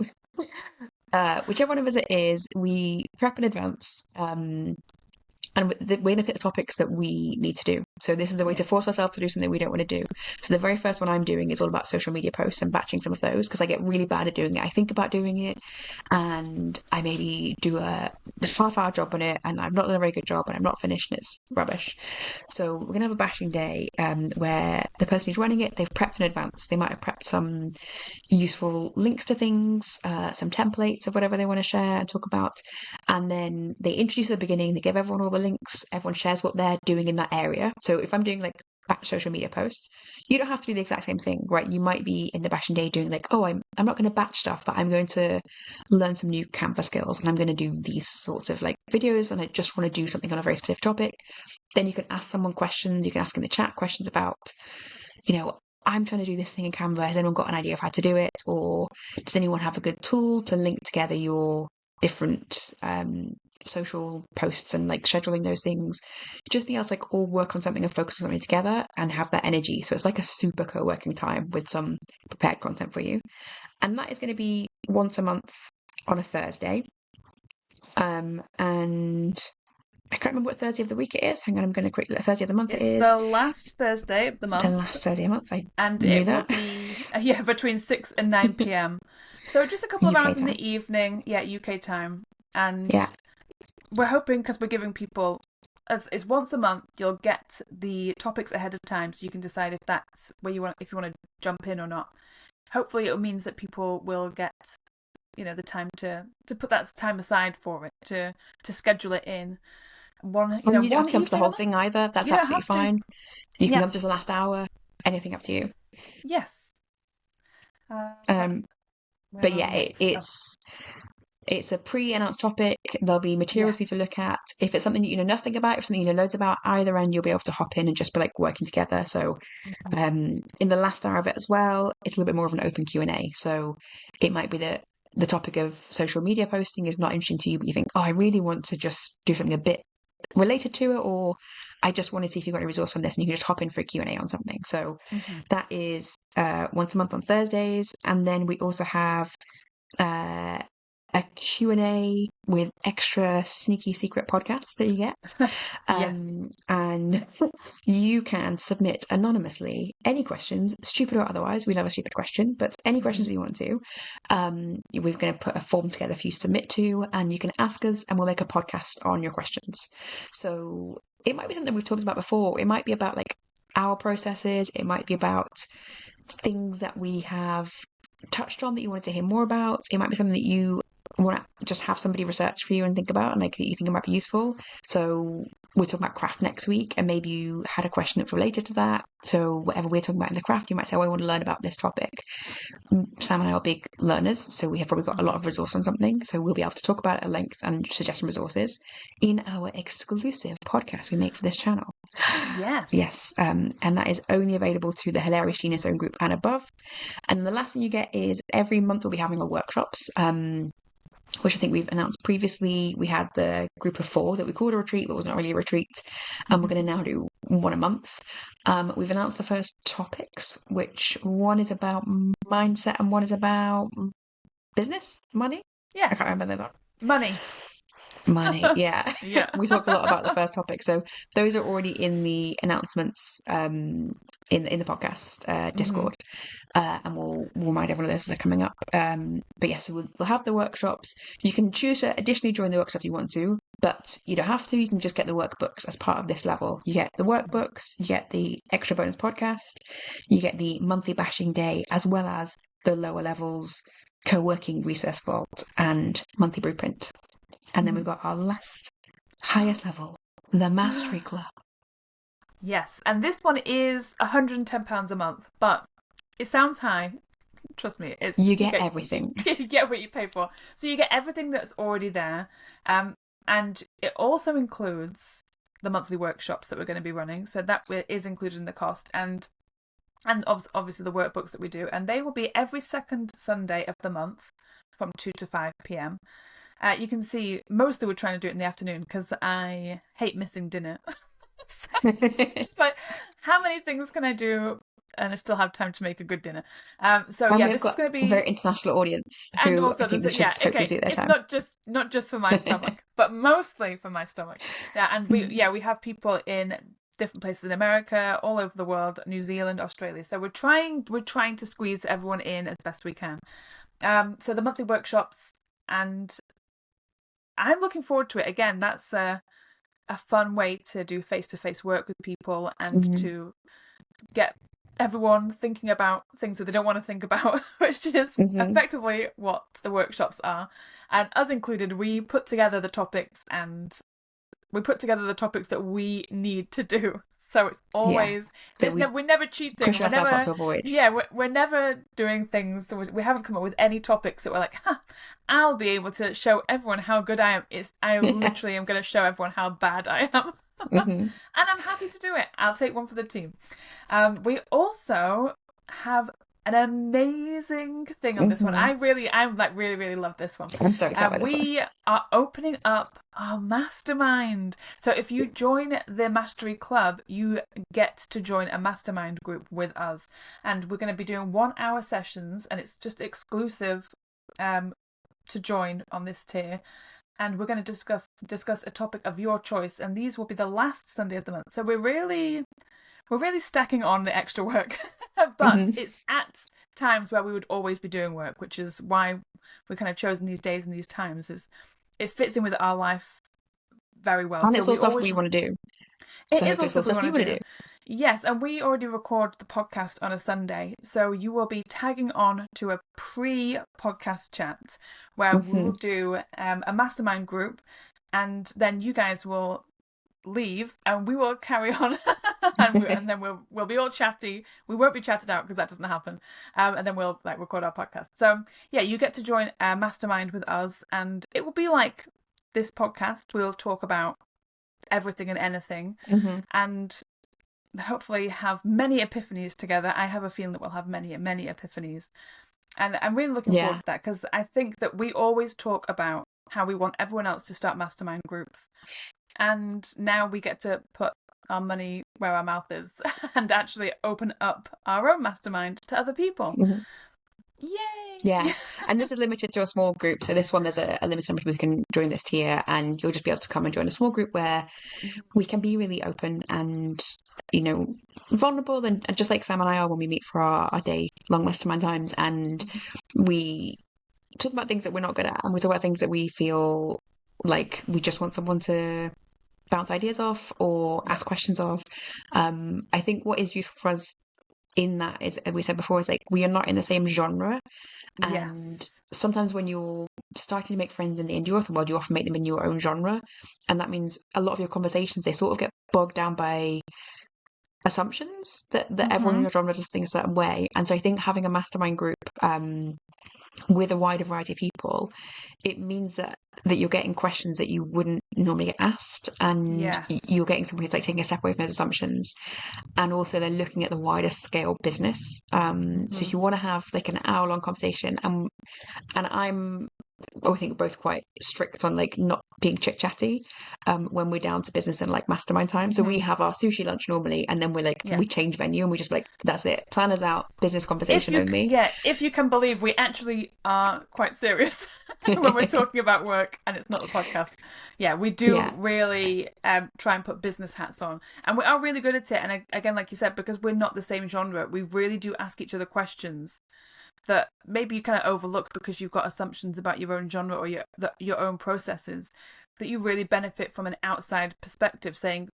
whichever one of us it is, we prep in advance. And we're going to pick the topics that we need to do. So this is a way to force ourselves to do something we don't want to do. So the very first one I'm doing is all about social media posts and batching some of those, because I get really bad at doing it. I think about doing it, and I maybe do a half-hour job on it, and I've not done a very good job, and I'm not finished, and it's rubbish. So we're going to have a bashing day where the person who's running it, they've prepped in advance. They might have prepped some useful links to things, some templates of whatever they want to share and talk about. And then they introduce at the beginning, they give everyone all the links, everyone shares what they're doing in that area. So if I'm doing like batch social media posts, you don't have to do the exact same thing, right? You might be in the bashing day doing like, oh, I'm not going to batch stuff, but I'm going to learn some new Canva skills, and I'm going to do these sorts of like videos, and I just want to do something on a very specific topic. Then you can ask someone questions. You can ask in the chat questions about, I'm trying to do this thing in Canva. Has anyone got an idea of how to do it? Or does anyone have a good tool to link together your different social posts and like scheduling those things? Just be able to like all work on something and focus on something together and have that energy. So it's like a super co-working time with some prepared content for you. And that is going to be once a month on a Thursday. And I can't remember what Thursday of the week it is. Hang on, I'm going to quickly. Thursday of the month it is. The last Thursday of the month. The last Thursday of the month. And it will be between 6 and 9 p.m. So just a couple of hours in the evening. Yeah, UK time. And Yeah. we're hoping, because we're giving people, it's once a month, you'll get the topics ahead of time, so you can decide if that's where you want, if you want to jump in or not. Hopefully it means that people will get, the time to put that time aside for it, to schedule it in. One, And you don't have one to come to the evening a whole month. thing either. That's You don't absolutely have to. fine. You can Yeah. come to the last hour. Anything up to you. Yes. But yeah, it's a pre-announced topic. There'll be materials for you to Yes. look at. If it's something that you know nothing about, if something you know loads about, either end, you'll be able to hop in and just be like working together. So in the last hour of it as well, it's a little bit more of an open Q&A. So it might be that the topic of social media posting is not interesting to you, but you think, oh, I really want to just do something a bit related to it, or I just want to see if you've got a resource on this, and you can just hop in for a Q&A on something. So that is once a month on Thursdays. And then we also have a Q&A with extra sneaky secret podcasts that you get. Yes. And you can submit anonymously any questions, stupid or otherwise. We love a stupid question, but any questions that you want to. We're going to put a form together for you to submit to, and you can ask us, and we'll make a podcast on your questions. So it might be something we've talked about before. It might be about like our processes. It might be about things that we have touched on that you wanted to hear more about. It might be something that you want to just have somebody research for you and think about, and like that you think it might be useful. So we're talking about craft next week, and maybe you had a question that's related to that. So whatever we're talking about in the craft, you might say, oh, I want to learn about this topic. Sam and I are big learners, so we have probably got a lot of resource on something, so we'll be able to talk about it at length and suggest some resources in our exclusive podcast we make for this channel. Yes. And that is only available to the Hilarious Genius Own Group and above. And the last thing you get is every month we'll be having our workshops, which I think we've announced previously. We had the group of 4 that we called a retreat, but was not really a retreat. And we're going to now do one a month. We've announced the first topics, which one is about mindset and one is about business, money. Yes. I can't remember that. Money, yeah. Yeah. We talked a lot about the first topic, so those are already in the announcements in the podcast Discord, and we'll remind everyone of this as they're coming up. But yeah, so we'll have the workshops. You can choose to additionally join the workshop if you want to, but you don't have to. You can just get the workbooks as part of this level. You get the workbooks, you get the extra bonus podcast, you get the monthly bashing day, as well as the lower levels co-working resource vault and monthly blueprint. And then we've got our last, highest level, the Mastery Club. Yes, and this one is £110 a month, but it sounds high. Trust me, it's you get everything. You get what you pay for. So you get everything that's already there, and it also includes the monthly workshops that we're going to be running. So that is included in the cost, and obviously the workbooks that we do, and they will be every second Sunday of the month from 2 to 5 p.m. You can see mostly we're trying to do it in the afternoon because I hate missing dinner. So just like, how many things can I do and I still have time to make a good dinner? So and yeah, we've this got is going to be a very international audience and who also I think this should hopefully suit their it's time. not just for my stomach, but mostly for my stomach. Yeah, and we have people in different places in America, all over the world, New Zealand, Australia. So we're trying to squeeze everyone in as best we can. So the monthly workshops, and I'm looking forward to it. Again, that's a fun way to do face-to-face work with people and to get everyone thinking about things that they don't want to think about, which is effectively what the workshops are. And us included, we put together the topics that we need to do. So it's always we're never cheating. Push ourselves up to avoid. Yeah, we're never doing things. So we haven't come up with any topics that we're like, I'll be able to show everyone how good I am. I literally am going to show everyone how bad I am. And I'm happy to do it. I'll take one for the team. We also have an amazing thing on this one. I really love this one. I'm so excited by this one. We are opening up our mastermind. So if you join the Mastery Club, you get to join a mastermind group with us. And we're going to be doing 1-hour sessions, and it's just exclusive to join on this tier. And we're going to discuss a topic of your choice, and these will be the last Sunday of the month. So we're really stacking on the extra work, but it's at times where we would always be doing work, which is why we've kind of chosen these days and these times. Is it fits in with our life very well. And So it's all we stuff always we want to do. It So is hopefully it's also all what we stuff you want to want to do. do. Yes, and we already record the podcast on a Sunday, so you will be tagging on to a pre-podcast chat where we will do a mastermind group, and then you guys will leave, and we will carry on, and then we'll be all chatty. We won't be chatted out because that doesn't happen, and then we'll like record our podcast. So yeah, you get to join a mastermind with us, and it will be like this podcast. We'll talk about everything and anything, and hopefully have many epiphanies together. I have a feeling that we'll have many epiphanies, and I'm really looking forward to that, because I think that we always talk about how we want everyone else to start mastermind groups, and now we get to put our money where our mouth is and actually open up our own mastermind to other people. Yay! Yeah, and this is limited to a small group. So this one, there's a limited number of people who can join this tier, and you'll just be able to come and join a small group where we can be really open and, you know, vulnerable, and just like Sam and I are when we meet for our day-long mastermind times, and we talk about things that we're not good at, and we talk about things that we feel like we just want someone to bounce ideas off or ask questions of. I think what is useful for us in that is, as we said before, is like we are not in the same genre. And sometimes when you're starting to make friends in the indie author world, you often make them in your own genre. And that means a lot of your conversations, they sort of get bogged down by assumptions that everyone in your genre does things a certain way. And so I think having a mastermind group with a wider variety of people, it means that you're getting questions that you wouldn't normally get asked, and you're getting someone who's like taking a step away from those assumptions, and also they're looking at the wider scale business. So if you want to have like an hour-long conversation, and I think we're both quite strict on like not being chit-chatty when we're down to business and like mastermind time. So we have our sushi lunch normally, and then we're like we change venue, and we just like, that's it, planners out, business conversation only. Yeah, if you can believe, we actually are quite serious when we're talking about work and it's not the podcast. Yeah, we do really try and put business hats on, and we are really good at it. And again, like you said, because we're not the same genre, we really do ask each other questions that maybe you kind of overlook because you've got assumptions about your own genre or your own processes, that you really benefit from an outside perspective saying,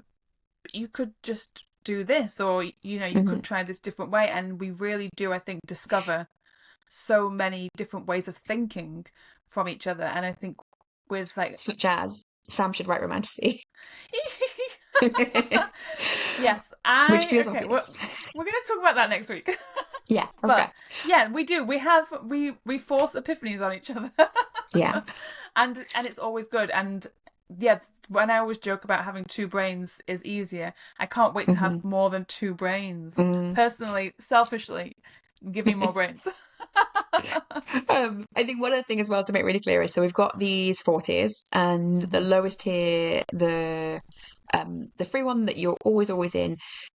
you could just do this, or you could try this different way. And we really do, I think, discover so many different ways of thinking from each other. And I think with like, such as Sam should write romanticy. Yes, which feels obvious. We're going to talk about that next week. Yeah, okay. But yeah, we do. We force epiphanies on each other. Yeah, and it's always good. And yeah, when I always joke about having two brains is easier, I can't wait to have more than two brains. Personally, selfishly, give me more brains. I think one other thing as well to make really clear is, so we've got these 4 tiers, and the lowest tier, the free one that you're always in,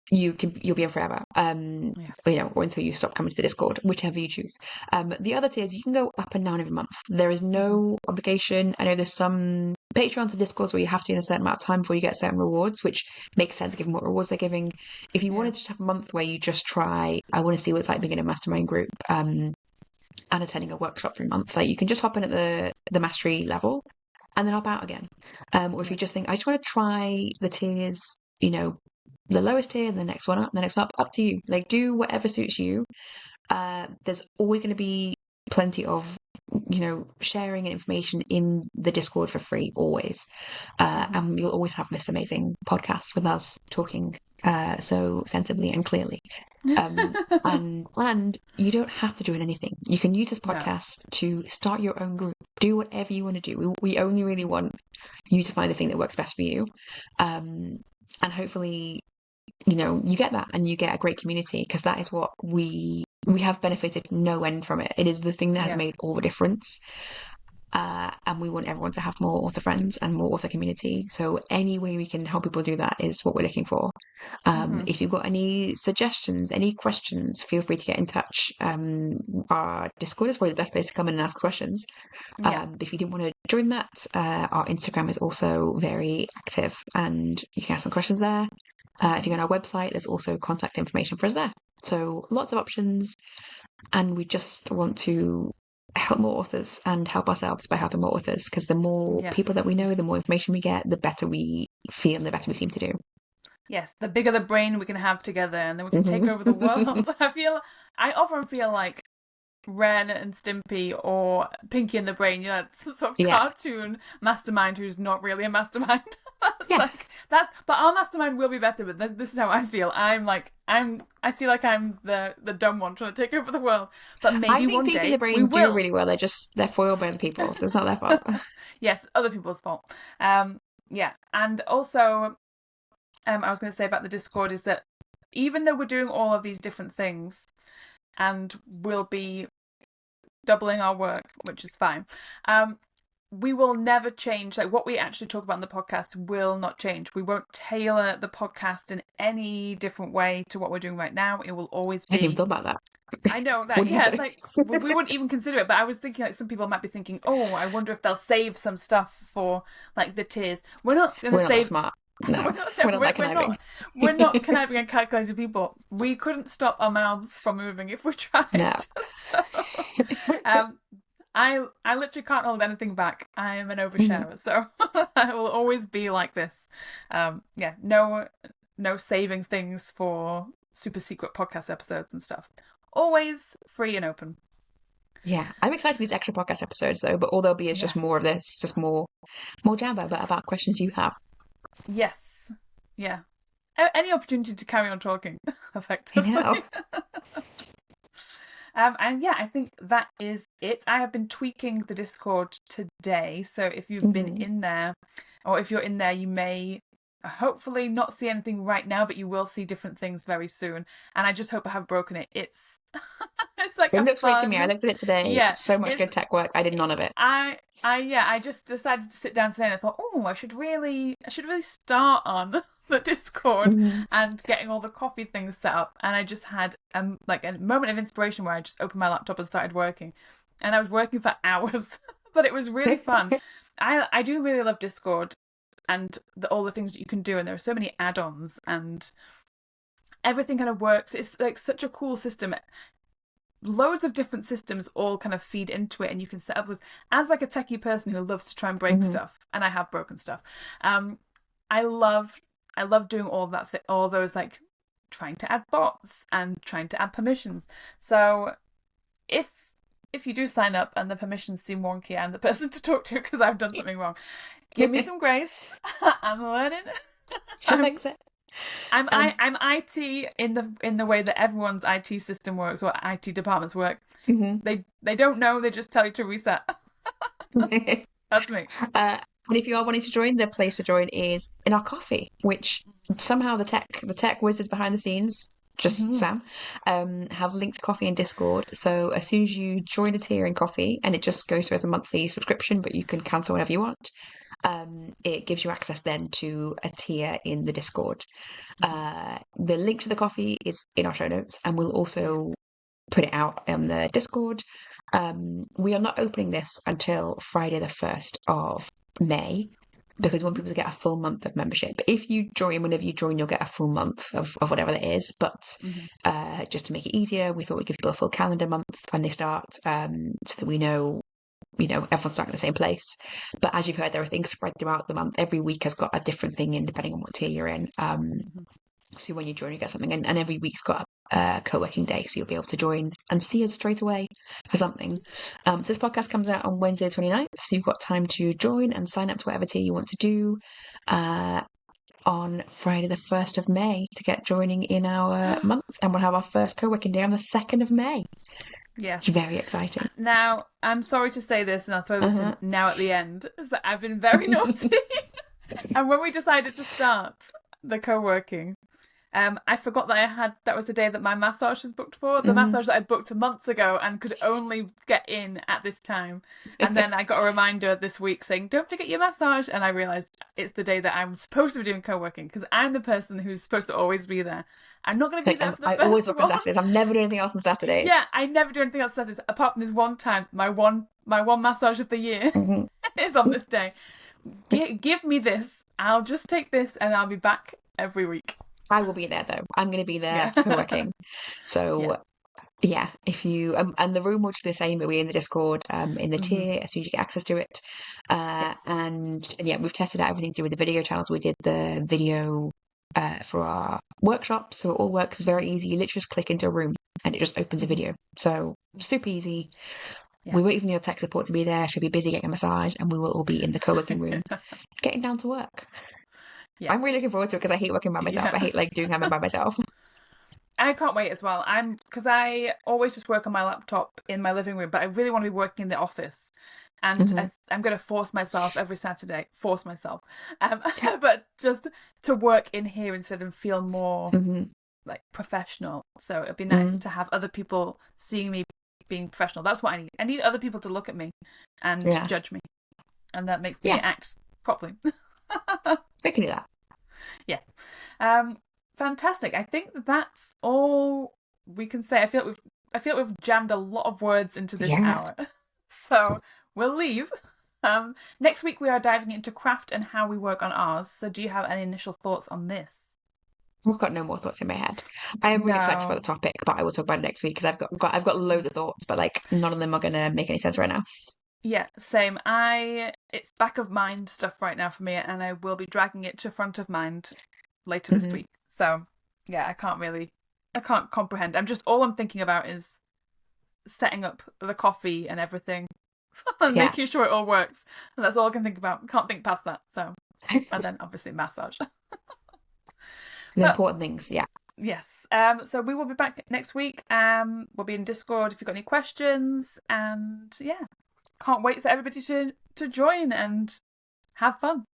you'll be in forever, or until you stop coming to the Discord, whichever you choose. The other tiers, you can go up and down every month. There is no obligation. I know there's some Patreons and Discords where you have to in a certain amount of time before you get certain rewards, which makes sense given what rewards they're giving. If you wanted to just have a month where you just try, I want to see what it's like being in a mastermind group, and attending a workshop for a month, like you can just hop in at the mastery level and then hop out again. Or if you just think, I just want to try the tiers, the lowest tier and the next one up to you. Like, do whatever suits you. There's always going to be plenty of sharing and information in the Discord for free, always. And you'll always have this amazing podcast with us talking so sensibly and clearly. And you don't have to do anything. You can use this podcast to start your own group. Do whatever you want to do. We only really want you to find the thing that works best for you. And hopefully, you get that, and you get a great community, because that is what we have benefited no end from it. It is the thing that has made all the difference. And we want everyone to have more author friends and more author community. So any way we can help people do that is what we're looking for. If you've got any suggestions, any questions, feel free to get in touch. Our Discord is probably the best place to come in and ask questions. If you didn't want to join that, our Instagram is also very active, and you can ask some questions there. If you go on our website, there's also contact information for us there. So lots of options, and we just want to help more authors and help ourselves by helping more authors, because the more people that we know, the more information we get, the better we feel and the better we seem to do. Yes, the bigger the brain we can have together, and then we can take over the world. I often feel like Ren and Stimpy or Pinky and the Brain, sort of cartoon mastermind who's not really a mastermind. But our mastermind will be better. But this is how I feel. I feel like I'm the dumb one trying to take over the world. But maybe I think one Pinky day and the Brain do really well. They're foiled by the people. It's not their fault. Yes, other people's fault. And also, I was going to say about the Discord is that even though we're doing all of these different things, and we'll be doubling our work, which is fine. We will never change. Like, what we actually talk about in the podcast will not change. We won't tailor the podcast in any different way to what we're doing right now. It will always be. I didn't even thought about that. I know that. We wouldn't even consider it. But I was thinking, like, some people might be thinking, "Oh, I wonder if they'll save some stuff for like the tiers." We're not going to save. Not smart. No, we're not that conniving. We're not conniving and calculating people. We couldn't stop our mouths from moving if we tried. No. So, I literally can't hold anything back. I am an oversharer, so I will always be like this. No saving things for super secret podcast episodes and stuff. Always free and open. Yeah, I'm excited for these extra podcast episodes though. But all there'll be is just more of this, just more jam about questions you have. Yes. Yeah. Any opportunity to carry on talking effectively. I I think that is it. I have been tweaking the Discord today, so if you've been in there, or if you're in there, you may hopefully not see anything right now, but you will see different things very soon. And I just hope I have broken it. It's like it looks great to me. I looked at it today. Yeah, so much good tech work. I did none of it. I just decided to sit down today and I thought, I should really start on the Discord and getting all the coffee things set up. And I just had like a moment of inspiration where I just opened my laptop and started working, and I was working for hours, but it was really fun. I do really love Discord and all the things that you can do, and there are so many add-ons and everything kind of works. It's like such a cool system. Loads of different systems all kind of feed into it, and you can set up this as like a techie person who loves to try and break stuff, and I have broken stuff. I love doing all that all those, like trying to add bots and trying to add permissions. So if you do sign up and the permissions seem wonky, I'm the person to talk to because I've done something wrong. Give me some grace. I'm learning. She'll fix it. I'm IT in the way that everyone's IT system works, or IT departments work. They don't know. They just tell you to reset. That's me. And if you are wanting to join, the place to join is in our coffee, which somehow the tech wizards behind the scenes, just Sam, have linked coffee and Discord. So as soon as you join a tier in coffee, and it just goes through as a monthly subscription, but you can cancel whenever you want. It gives you access then to a tier in the Discord. The link to the coffee is in our show notes, and we'll also put it out on the Discord. We are not opening this until Friday the 1st of May, because we want people to get a full month of membership. But if you join, whenever you join, you'll get a full month of whatever that is. But just to make it easier, we thought we'd give people a full calendar month when they start, so that we know, everyone's starting in the same place. But as you've heard, there are things spread throughout the month. Every week has got a different thing in, depending on what tier you're in. So when you join, you get something, and every week's got a co-working day, so you'll be able to join and see us straight away for something. So this podcast comes out on Wednesday the 29th, so you've got time to join and sign up to whatever tier you want to do on Friday the 1st of May to get joining in our month, and we'll have our first co-working day on the 2nd of May. Yes. Very exciting. Now, I'm sorry to say this, and I'll throw this in now at the end, is that I've been very naughty. And when we decided to start the co-working, I forgot that that was the day that my massage was booked for. The massage that I booked months ago and could only get in at this time. And then I got a reminder this week saying, don't forget your massage. And I realised it's the day that I'm supposed to be doing co-working, because I'm the person who's supposed to always be there. I'm not going to be there for the first one. I always work on Saturdays. I'm never doing anything else on Saturdays. Yeah, I never do anything else on Saturdays, apart from this one time. My one massage of the year is on this day. Give me this. I'll just take this and I'll be back every week. I will be there though. I'm going to be there co-working. So Yeah, if you and the room will be the same. It'll be in the Discord, in the Mhm. tier, as soon as you get access to it. Yes. And yeah, we've tested out everything to do with the video channels. We did the video for our workshop, so it all works very easy. You literally just click into a room and it just opens a video. So super easy. Yeah. We won't even need tech support to be there. She'll be busy getting a massage, and we will all be in the co-working room, getting down to work. Yeah. I'm really looking forward to it because I hate working by myself. I hate like doing admin by myself. I can't wait as well. Because I always just work on my laptop in my living room, but I really want to be working in the office. And Mhm. I'm going to force myself every Saturday, but just to work in here instead and feel more Mhm. like professional. So it'd be nice Mhm. to have other people seeing me being professional. That's what I need. I need other people to look at me and Yeah. judge me, and that makes me Yeah. act properly. We can do that. Yeah. Fantastic. I think that's all we can say. I feel we've jammed a lot of words into this Yeah. hour. So we'll leave. Next week we are diving into craft and how we work on ours. So do you have any initial thoughts on this? I've got no more thoughts in my head. I am really excited about the topic, but I will talk about it next week because I've got loads of thoughts, but like none of them are gonna make any sense right now. Yeah, same. It's back of mind stuff right now for me, and I will be dragging it to front of mind later this Mhm. week. So yeah, I can't comprehend. All I'm thinking about is setting up the coffee and everything and Yeah. making sure it all works. And that's all I can think about. Can't think past that. So, and then obviously massage. The But important things, yeah. yes. So we will be back next week. We'll be in Discord if you've got any questions. And yeah, can't wait for everybody to join and have fun.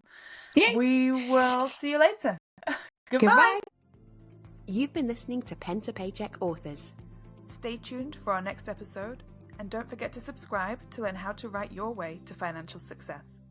Yay! We will see you later. Goodbye. Goodbye. You've been listening to Pen to Paycheck Authors. Stay tuned for our next episode, and don't forget to subscribe to learn how to write your way to financial success.